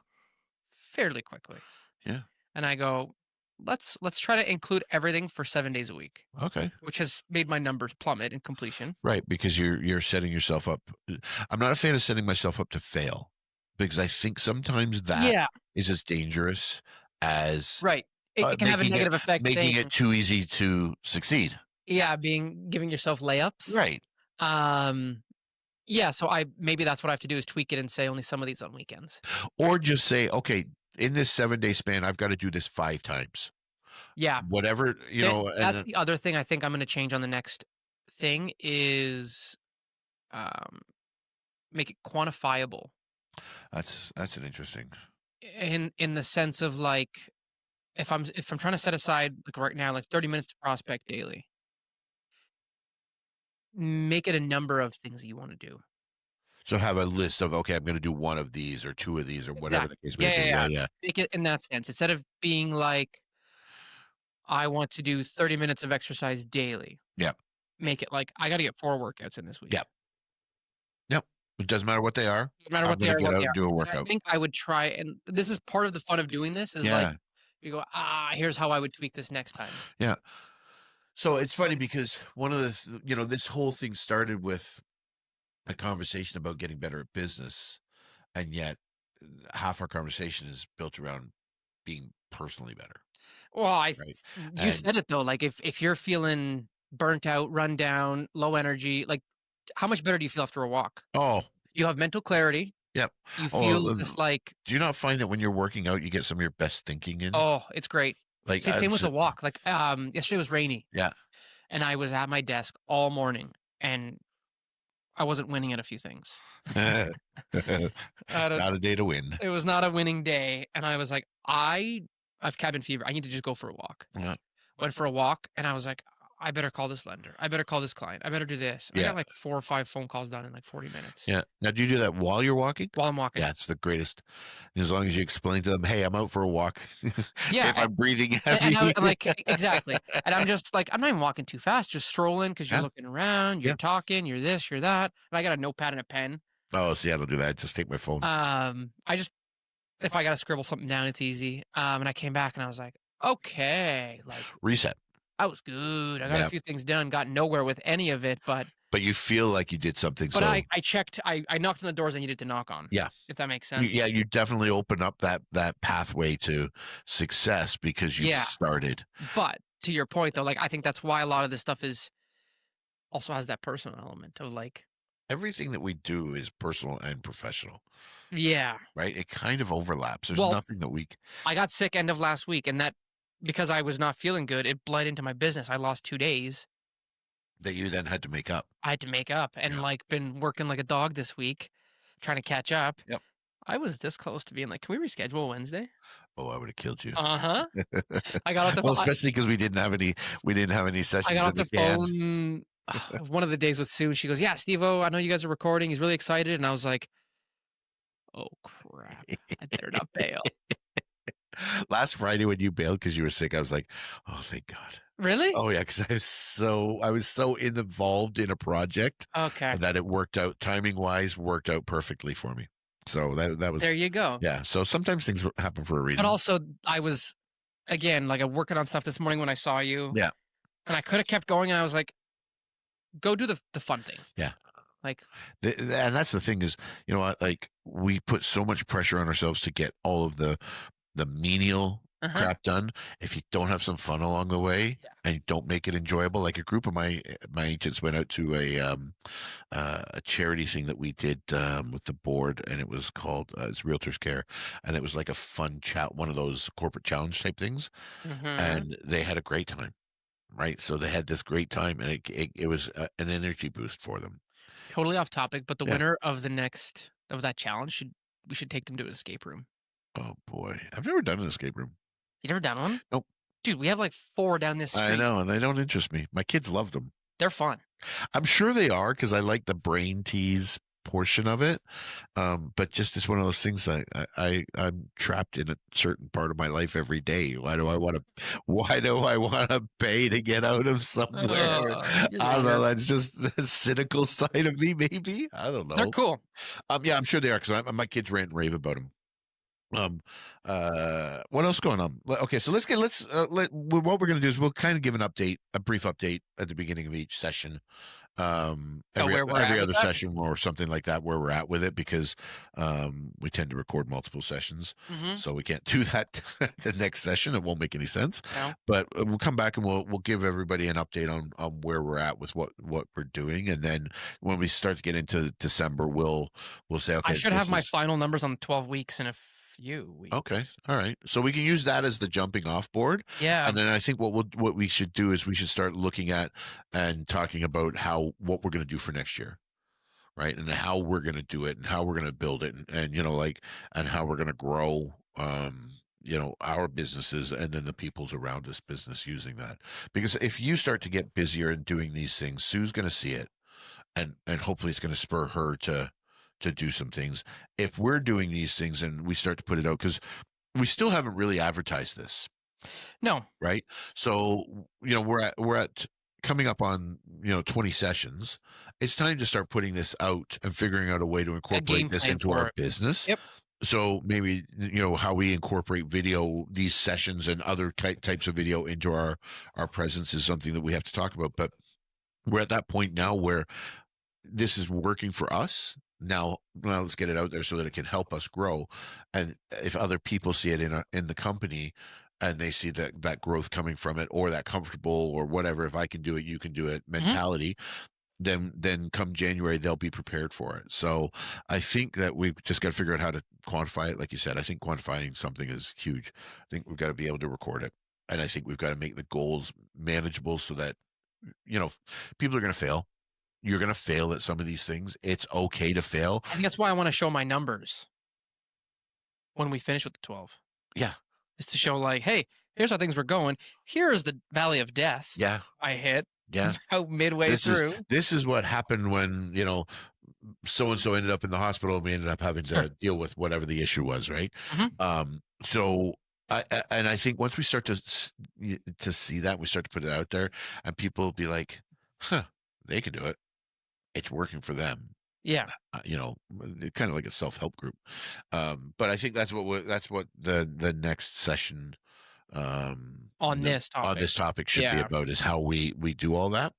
Fairly quickly. yeah. And I go, let's try to include everything for 7 days a week, Okay, which has made my numbers plummet in completion. right. Because you're setting yourself up. I'm not a fan of setting myself up to fail because I think sometimes that Yeah, is as dangerous as right. It can have a negative effect making saying, it too easy to succeed. yeah, giving yourself layups. Right. Um, yeah, so I maybe that's what I have to do is tweak it and say only some of these on weekends. Or just say, okay, in this 7 day span, I've got to do this 5 times. Yeah, Whatever, and that's the other thing I think I'm going to change on the next thing is um, make it quantifiable that's an interesting. in the sense of like if I'm trying to set aside like right now like 30 minutes to prospect daily, make it a number of things that you want to do. So have a list of, okay, I'm going to do one of these or two of these or whatever the Exactly. case may Yeah, yeah, be. Yeah, yeah. yeah, Make it in that sense instead of being like I want to do 30 minutes of exercise daily. yeah, Make it like I got to get 4 workouts in this week. yeah, yep. It doesn't matter what they are. No matter I'm what they going to are, get what out they and are. do a And I workout. think I would try, and this is part of the fun of doing this is like Yeah, you go, here's how I would tweak this next time. yeah. So it's funny because one of the, this whole thing started with a conversation about getting better at business, and yet half our conversation is built around being personally better, Well, right? you And said it though, like if you're feeling burnt out, run down, low energy, like how much better do you feel after a walk? oh, You have mental clarity. yep. You Oh, feel this like, do you not find that when you're working out, you get some of your best thinking in? oh, it's great. Like, Same with the walk. Like yesterday was rainy yeah. and I was at my desk all morning and I wasn't winning at a few things. Not At a a day to win. It was not a winning day, and I was like, I've cabin fever. I need to just go for a walk. Yeah. Went for a walk, and I was like, I better call this lender. I better call this client. I better do this. I Yeah. got like 4 or 5 phone calls done in like 40 minutes Yeah. Now, do you do that while you're walking? while I'm walking. Yeah, it's the greatest. As long as you explain to them, hey, I'm out for a walk. Yeah, If I'm breathing and heavy. I'm like exactly. And I'm just like, I'm not even walking too fast, just strolling because you're Yeah. looking around, you're Yeah. talking, you're this, you're that. And I got a notepad and a pen. Oh, see, I don't do that. Just take my phone. I just if I gotta scribble something down, it's easy. And I came back and I was like, okay, like Reset. that was good. I got Yeah. a few things done, got nowhere with any of it, but But you feel like you did something. but So, I checked, I knocked on the doors I needed to knock on. yeah. If that makes You, sense. yeah, you definitely open up that pathway to success because you've Yeah. started. But to your point though, like I think that's why a lot of this stuff is also has that personal element of like, Everything that we do is personal and professional, yeah. right? It kind of overlaps. There's Well, nothing that we I got sick end of last week and that because I was not feeling good, it bled into my business. I lost 2 days. that you then had to make up. I had to make up and Yeah. like been working like a dog this week, trying to catch up. Yep. I was this close to being like, can we reschedule Wednesday? Oh, I would have killed you. Uh-huh. I got off the Well, phone. especially because we didn't have any I sessions got in off the the can. phone one of the days with Sue. She goes, "Yeah, Steve-O, I know you guys are recording. He's really excited." And I was like, "Oh crap! I better not bail." Last Friday when you bailed because you were sick, I was like, "Oh, thank God." Really? Oh, yeah, because I was so involved in a project Okay. that it worked out timing-wise, worked out perfectly for me. So that was There you go. yeah, so sometimes things happen for a But reason. also, I was again, like, I'm working on stuff this morning when I saw you, Yeah, and I coulda kept going, and I was like, "Go do the fun thing." yeah. Like, And that's the thing is, you know what, like, we put so much pressure on ourselves to get all of the menial uh-huh. crap done. If you don't have some fun along the way Yeah. and you don't make it enjoyable, like a group of my agents went out to a charity thing that we did with the board, and it was called it's Realtors Care, and it was like a fun chat, one of those corporate challenge type things, Mhm. and they had a great time, right? So they had this great time, and it was an energy boost for them. Totally off topic, but the Yeah. winner of that challenge we should take them to an escape room. Oh boy, I've never done an escape room. You never done one? Nope. Dude, we have, like, 4 down this I street. know, and they don't interest me. My kids love them. They're fun. I'm sure they are because I like the brain tease portion of it. But just it's one of those things I'm trapped in a certain part of my life every day. Why do I want to pay to get out of somewhere? You're I don't know. younger. That's just the cynical side of me, maybe. I don't They're know. cool. Yeah, I'm sure they are because my kids rant and rave about them. Um, what else going on? Okay, so what we're going to do is we'll kind of give an update, a brief update at the beginning of each session, Oh, every where we're every at with other that? session or something like that, where we're at with it, because we tend to record multiple sessions, Mhm. so we can't do that the next session. It won't make any sense. No. But we'll come back and we'll give everybody an update on where we're at with what we're doing, and then when we start to get into December, we'll say, I okay, should have this my is final numbers on 12 weeks in a few okay. weeks. All right. So we can use that as the jumping off board. Yeah. And then I think what we should do is we should start looking at and talking about what we're going to do for next year, right? And how we're going to do it and how we're going to build it and like and how we're going to grow our businesses and then the people's around us business using that. Because if you start to get busier in doing these things, Sue's going to see it and hopefully it's going to spur her to do some things. If we're doing these things and we start to put it out, because we still haven't really advertised this, No, right? So we're at coming up on 20 sessions. It's time to start putting this out and figuring out a way to a incorporate game this plan into our for it. business. Yep. So maybe how we incorporate video, these sessions and other types of video into our presence is something that we have to talk about. But we're at that point now where this is working for us. Now let's get it out there so that it can help us grow. And if other people see it in the company and they see that growth coming from it or that comfortable or whatever, if I can do it, you can do it Mhm. mentality, then come January, they'll be prepared for it. So I think that we've just got to figure out how to quantify it. Like you said, I think quantifying something is huge. I think we've got to be able to record it. And I think we've got to make the goals manageable so that, people are going to fail. You're going to fail at some of these things. It's okay to fail. I think that's why I wanna show my numbers when we finish with the 12, Yeah. is to show, like, "Hey, here's how things were going. Here is the valley of death Yeah. I hit Yeah. about midway This is through." this is what happened when, so and so ended up in the hospital and we ended up having Sure. to deal with whatever the issue was, right? Mhm. So and I think once we start to see that, we start to put it out there and people will be like, "Huh, they can do it. It's working for them." Yeah. Kind of like a self-help group. But I think that's what the next session On this on topic. this topic should be Yeah. about is how we do all that.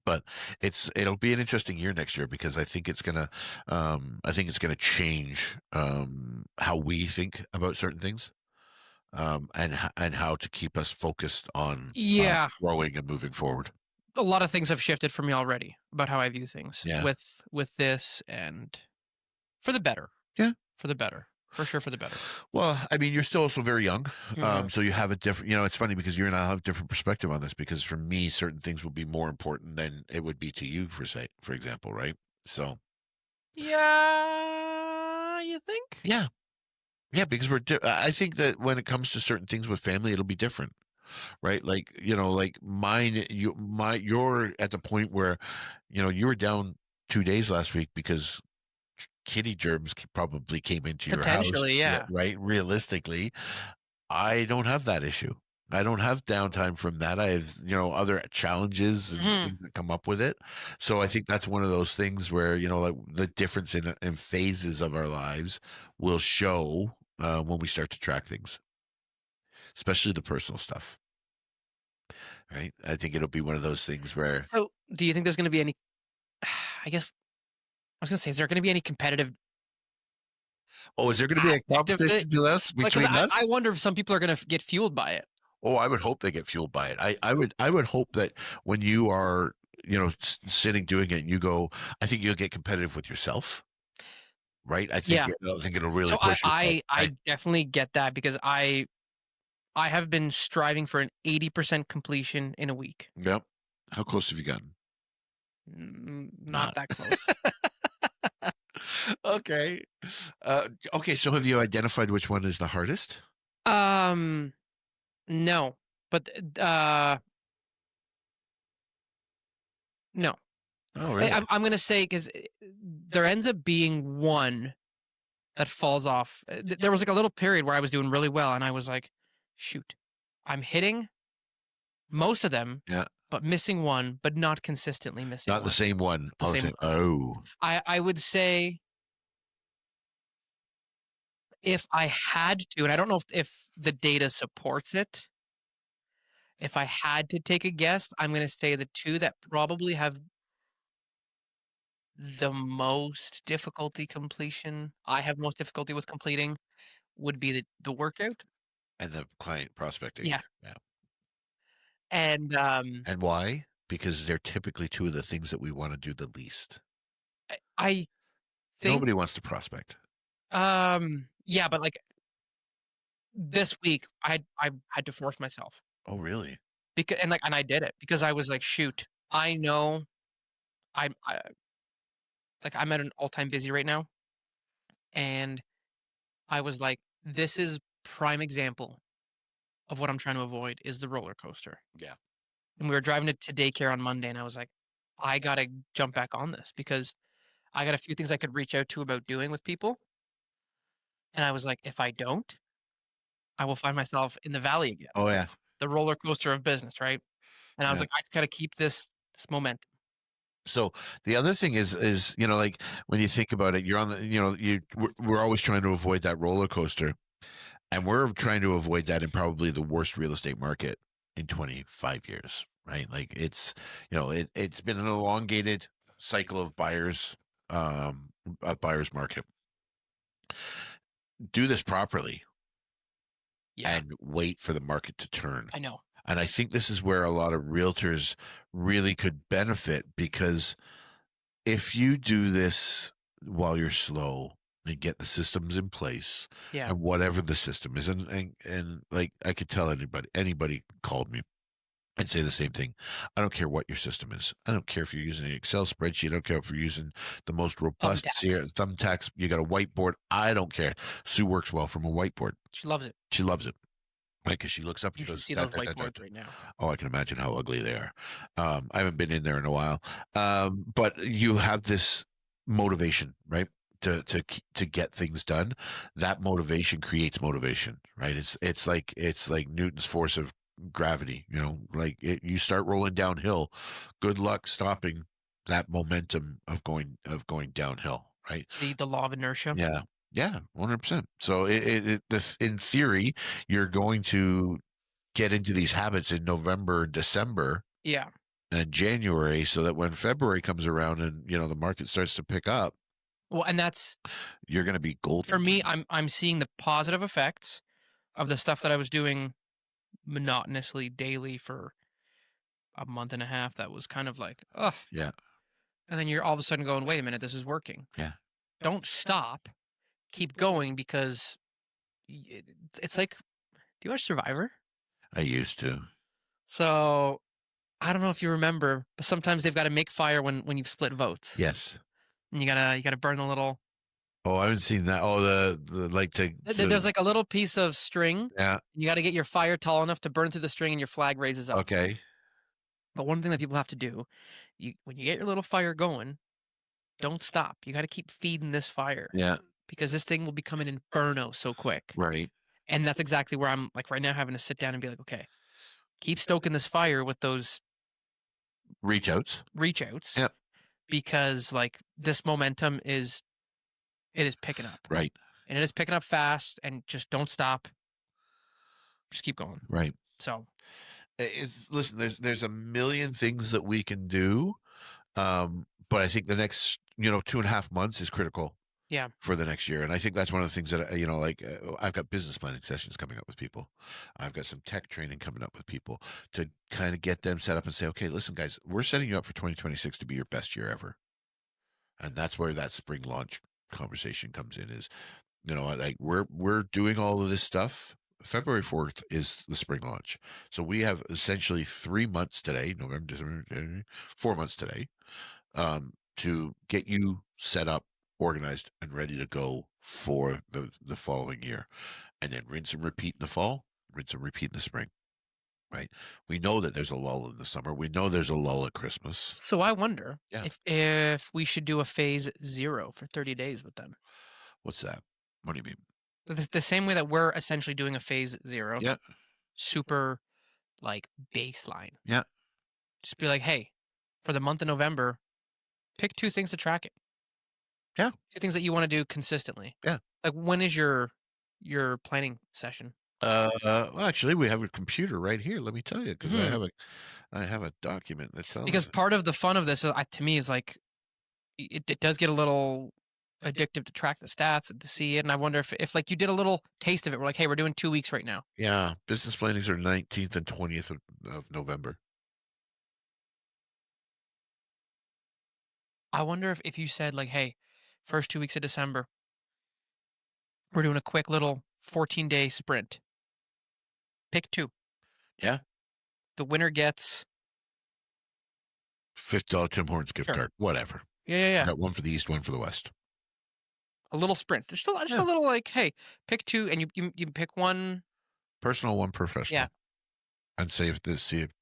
But it'll be an interesting year next year because I think it's gonna change how we think about certain things, and how to keep us focused on Yeah. growing and moving forward. A lot of things have shifted for me already about how I view things Yeah. with this, and for the better. Yeah. For the better. For sure for the better. Well, I mean, you're still also very young, Mhm. so you have a different. It's funny because you and I have different perspective on this. Because for me, certain things will be more important than it would be to you, for example, right? So Yeah, you think? yeah, yeah, because I think that when it comes to certain things with family, it'll be different, right? Like like mine, you're at the point where you were down 2 days last week because kitty germs probably came into your house, Potentially, yeah, yeah. right? Realistically, I don't have that issue. I don't have downtime from that. I have, other challenges and Mhm. things that come up with it. So I think that's one of those things where, like the difference in phases of our lives will show when we start to track things, especially the personal stuff, right? I think it'll be one of those things where, So, do you think there's gonna be any I guess I was gonna say, is there gonna be any competitive oh, is there going to be a aspect of it? competition to us Like, 'cause between I us? wonder if some people are gonna get fueled by it. Oh, I would hope they get fueled by it. I would hope that when you are, sitting doing it, you go, I think you'll get competitive with yourself, right? Yeah. I think it'll really So I push yourself. I I definitely get that because I have been striving for an 80% completion in a week. Yep. How close have you gotten? Not Not. that close. Okay. Okay. So have you identified which one is the hardest? Um, no, but, no. Oh, I really? I'm gonna say 'cause, there ends up being one that falls off. There was, like, a little period where I was doing really well, and I was like, "Shoot, I'm hitting most of them, Yeah. but missing one, but not consistently missing Not the one." same one The all the same time. one. Oh, I would say if I had to, and I don't know if the data supports it, if I had to take a guess, I'm gonna say the 2 that probably have the most difficulty completion I have most difficulty with completing would be the workout. and the client prospecting. Yeah, Yeah. and, And why? Because they're typically two of the things that we want to do the least. I think, Nobody wants to prospect. yeah, but, like, this week, I had to force myself Oh, really? because and I did it because I was like, "Shoot, I know I like, I'm at an all-time busy right now," and I was like, "This is prime example of what I'm trying to avoid is the roller coaster." Yeah. And we were driving to daycare on Monday, and I was like, "I gotta jump back on this because I got a few things I could reach out to about doing with people," and I was like, "If I don't, I will find myself in the valley again, Oh, yeah. the roller coaster of business," right? And I was Yeah. like, "I gotta keep this momentum." So the other thing is, like when you think about it, you're on the, we're always trying to avoid that roller coaster, and we're trying to avoid that in probably the worst real estate market in 25 years, right? Like it's been an elongated cycle of buyers, a buyer's market. Do this properly Yeah, and wait for the market to turn. I know. And I think this is where a lot of realtors really could benefit because if you do this while you're slow and get the systems in place Yeah. and whatever the system is, and like I could tell anybody called me and say the same thing. I don't care what your system is. I don't care if you're using an Excel spreadsheet. I don't care if you're using the most robust Thumbtacks. thumbtacks. You got a whiteboard. I don't care. Sue works well from a whiteboard. She loves it. She loves it. Right, because she looks up and You she should goes, see da, those da, da, da, whiteboards da. right now. Oh, I can imagine how ugly they are. I haven't been in there in a while. But you have this motivation, right? To get things done. That motivation creates motivation, right? It's like Newton's force of gravity, you start rolling downhill. Good luck stopping that momentum of going downhill, right? The law of inertia. Yeah. Yeah, 100%. So in theory, you're going to get into these habits in November, December, Yeah. and January so that when February comes around and, the market starts to pick up, Well, and that's you're going to be for golden. me, I'm seeing the positive effects of the stuff that I was doing monotonously daily for a month and a half that was kind of like, ugh. Yeah. And then you're all of a sudden going, wait a minute, this is working. Yeah. Don't stop. Keep going because it's like, do you watch Survivor? I used to. So I don't know if you remember, but sometimes they've got to make fire when you've split votes. Yes. And you gotta burn the little Oh, I haven't seen that. Oh, the like there's like a little piece of string. yeah. You gotta get your fire tall enough to burn through the string and your flag raises up. Okay. But one thing that people have to do, when you get your little fire going, don't stop. You gotta keep feeding this fire Yeah. because this thing will become an inferno so quick. Right. And that's exactly where I'm like right now having to sit down and be like, okay, keep stoking this fire with those Reach outs. reach outs Yep. because like this momentum is it is picking up. Right. And it is picking up fast and just don't stop. Just keep going. Right. So It's listen. There's a million things that we can do, but I think the next 2.5 months is critical yeah. for the next year. And I think that's one of the things that, like I've got business planning sessions coming up with people. I've got some tech training coming up with people to kind of get them set up and say, okay, listen, guys, we're setting you up for 2026 to be your best year ever. And that's where that spring launch conversation comes in is, like we're doing all of this stuff. February 4th is the spring launch. So we have essentially 3 months today, November, December, January, 4 months today, to get you set up, organized, and ready to go for the following year. And then rinse and repeat in the fall, rinse and repeat in the spring, right? We know that there's a lull in the summer. We know there's a lull at Christmas. So I wonder Yeah. if we should do a phase 0 for 30 days with them. What's that? What do you mean? The same way that we're essentially doing a phase 0. Yeah. Super like baseline. Yeah. Just be like, hey, for the month of November, pick 2 things to track it. Yeah. 2 things that you want to do consistently. Yeah. Like when is your planning session? Well, actually, we have a computer right here. Let me tell you, because Mhm. I have a document that tells Because us. part of the fun of this, to me, is like it does get a little addictive to track the stats and to see it. And I wonder if like you did a little taste of it. We're like, hey, we're doing 2 weeks right now. Yeah, business plannings are 19th and 20th of November. I wonder if you said like, hey, first 2 weeks of December, we're doing a quick little 14-day sprint. Pick 2. Yeah, The winner gets $50 Tim Hortons gift sure. card, whatever. Yeah. Got one for the East, one for the West. A little sprint. Just Yeah. a little like, hey, pick 2 and you pick one. Personal, one professional. Yeah. And see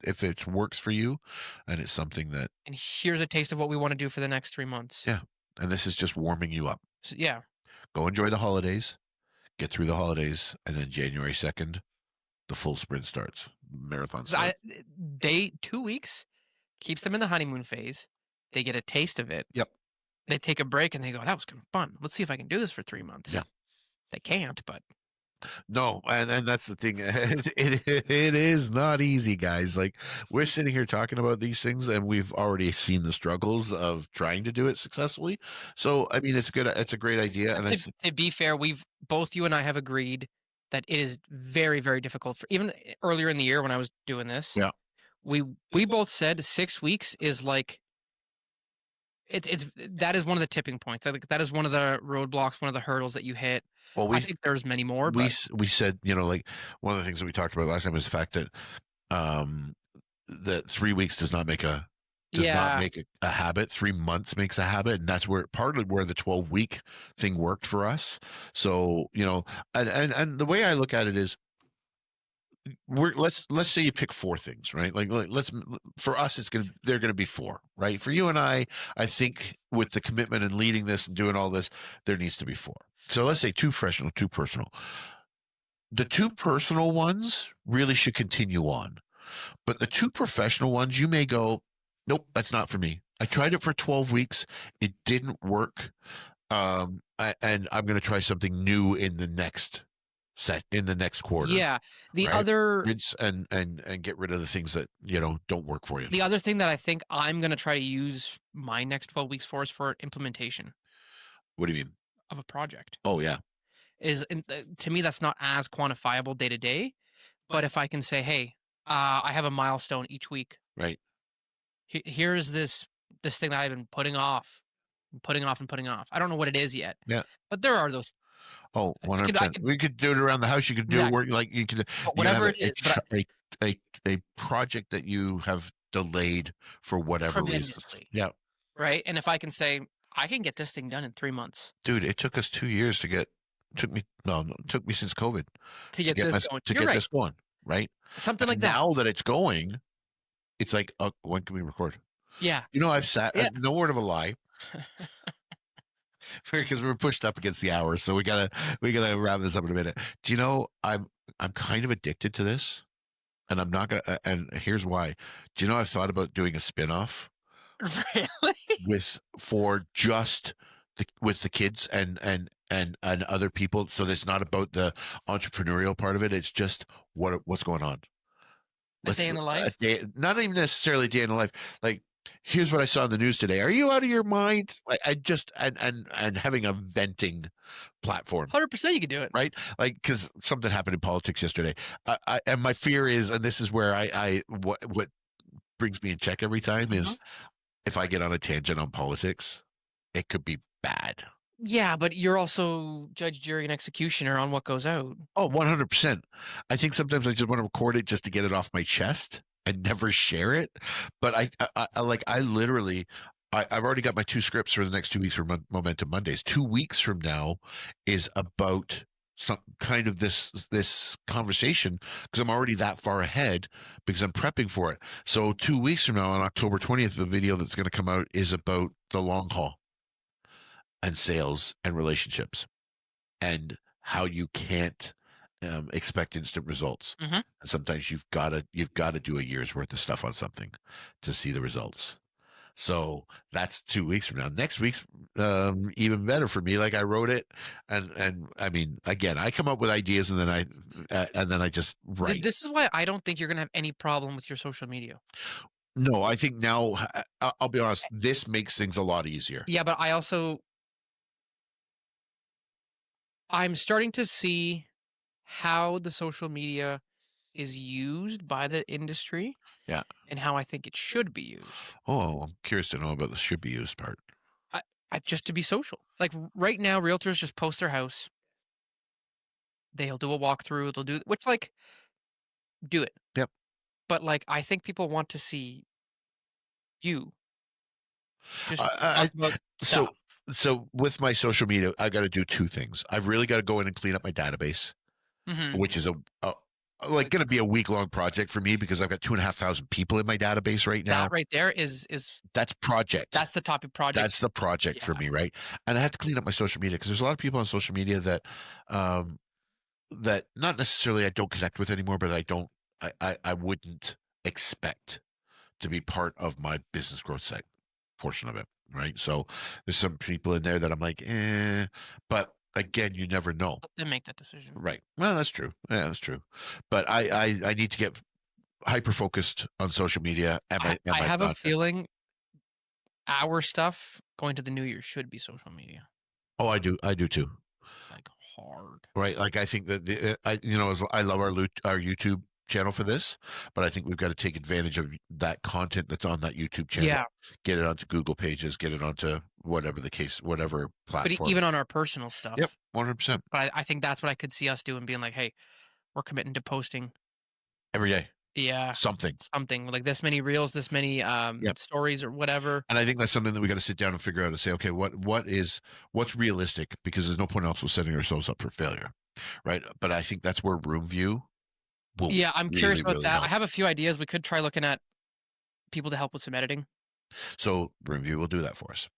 if it works for you, and it's something that. And here's a taste of what we want to do for the next 3 months. Yeah, and this is just warming you up. So, yeah. Go enjoy the holidays, get through the holidays, and then January 2nd, the full sprint starts. Marathon 'Cause starts. 2 weeks keeps them in the honeymoon phase. They get a taste of it. Yep. They take a break and they go, that was kind of fun. Let's see if I can do this for 3 months. Yeah. They can't, but No, and that's the thing. It is not easy, guys. Like we're sitting here talking about these things, and we've already seen the struggles of trying to do it successfully. So, I mean, it's a great idea, and to be fair, both you and I have agreed that it is very, very difficult for even earlier in the year when I was doing this. Yeah. We both said 6 weeks is like it's that is one of the tipping points. I think that is one of the roadblocks, one of the hurdles that you hit. well, I think there's many more, but we said like one of the things that we talked about last time was the fact that um that 3 weeks does not make a habit. 3 months makes a habit, and that's partly where the 12-week thing worked for us. So and the way I look at it is let's say you pick 4 things, right? Like let's for us they're gonna be 4, right? For you and I think with the commitment and leading this and doing all this, there needs to be 4. So let's say 2 professional, 2 personal. The 2 personal ones really should continue on, but the 2 professional ones, you may go, nope, that's not for me. I tried it for 12 weeks, it didn't work, and I'm going to try something new in the next quarter. yeah, the right? other Rinse and get rid of the things that don't work for you. the other thing that I think I'm going to try to use my next 12 weeks for is for implementation What do you mean? of a project. Oh yeah, To me that's not as quantifiable day to day, but if I can say, hey, I have a milestone each week. right. Here's this thing that I've been putting off, and putting off. I don't know what it is yet. Yeah. But there are those. Oh, I could- 100%. We could do it around the house. You could do it Exactly. work like you could. But You whatever have it is, but a project that you have delayed for whatever reason. tremendously, Yeah, right? And if I can say I can get this thing done in 3 months dude, it took us 2 years to get. It took me since COVID to get this going. to You're get right. this going, right? Something like And that. now that it's going, it's like, when can we record? Yeah. I've sat. Yeah. No word of a lie. because we're pushed up against the hour, so we gotta wrap this up in a minute. Do you know I'm kind of addicted to this, and I'm not gonna. And here's why. Do you know I've thought about doing a spin-off Really? with for just with the kids and other people, so it's not about the entrepreneurial part of it. It's just what's going on. A day Let's in the a life? day, not even necessarily a day in the life. Like, here's what I saw in the news today. Are you out of your mind? Like, I just and having a venting platform, 100% you could do it. right? Like, because something happened in politics yesterday. And my fear is, and this is where what brings me in check every time Mhm. is if I get on a tangent on politics, it could be bad. Yeah, but you're also judge, jury, and executioner on what goes out. Oh, 100%. I think sometimes I just want to record it just to get it off my chest and never share it. But I literally, I've already got my 2 scripts for the next 2 weeks for Momentum Mondays. 2 weeks from now is about some kind of this conversation because I'm already that far ahead because I'm prepping for it. So 2 weeks from now, on October 20th, the video that's going to come out is about the long haul and sales and relationships and how you can't expect instant results. Mhm. And sometimes you've got to do a year's worth of stuff on something to see the results. So that's 2 weeks from now. Next week's even better for me. Like I wrote it, and I mean, again, I come up with ideas and then I just write. This is why I don't think you're gonna have any problem with your social media. No, I think now I'll be honest. This makes things a lot easier. Yeah, but I'm starting to see how the social media is used by the industry Yeah. and how I think it should be used. Oh, I'm curious to know about the should be used part. I, just to be social. Like right now, realtors just post their house. They'll do a walkthrough. They'll do which like do it. Yep. But like I think people want to see you just I, talk about so stuff. so with my social media, I've got to do 2 things. I've really got to go in and clean up my database, Hmm. which is a like going to be a week-long project for me because I've got 2,500 people in my database right now. That right there is That's project. that's the topic project. That's the project for Yeah. me, right? And I have to clean up my social media because there's a lot of people on social media um, that not necessarily I don't connect with anymore, but I wouldn't expect to be part of my business growth site portion of it, right? So there's some people in there that I'm like, but again, you never know, Let them make that decision. right? Well, that's true. Yeah, that's true. But I need to get hyper focused on social media and I my have a content. feeling our stuff going to the new year should be social media. Oh, I do too. Like hard. Right. Like I think that I love our YouTube channel for this, but I think we've got to take advantage of that content that's on that YouTube channel. Yeah. Get it onto Google Pages, get it onto whatever the case, whatever But platform. even on our personal stuff. Yep, 100% But I think that's what I could see us doing, being like, hey, we're committing to posting, every day. yeah, Something. something like this many reels, this many Yep. stories or whatever. And I think that's something that we got to sit down and figure out and say, okay, what's realistic? Because there's no point also setting ourselves up for failure, right? But I think that's where room view will Yeah, I'm curious really, about really that. I help. have a few ideas. We could try looking at people to help with some editing. So room view will do that for us.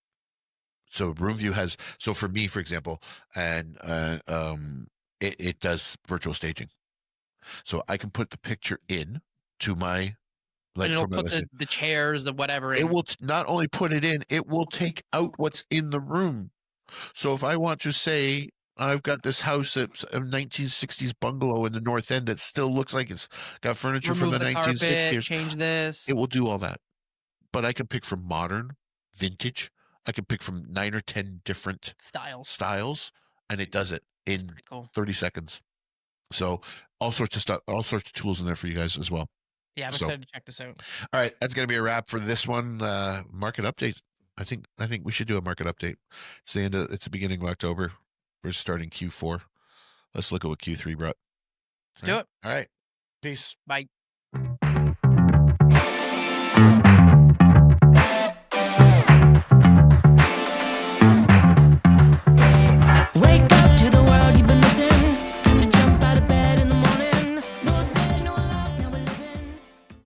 So room view has, so for me, for example, and it does virtual staging. So I can put the picture in to my, And like it'll from my put listing. the chairs, the whatever It in. will not only put it in, it will take out what's in the room. So if I want to say I've got this house that's a 1960s bungalow in the North End that still looks like it's got furniture from Remove the the carpet, 1960s, change this. it will do all that. But I can pick from modern, vintage. I can pick from 9 or 10 different Styles. styles, and it does it in Pretty cool. 30 seconds. So all sorts of stuff, all sorts of tools in there for you guys as well. Yeah, I'm So, excited to check this out. all right, that's gonna be a wrap for this one. Market update. I think we should do a market update. It's the beginning of October. We're starting Q4. Let's look at what Q3 brought. Let's do it. All right. Peace. Bye.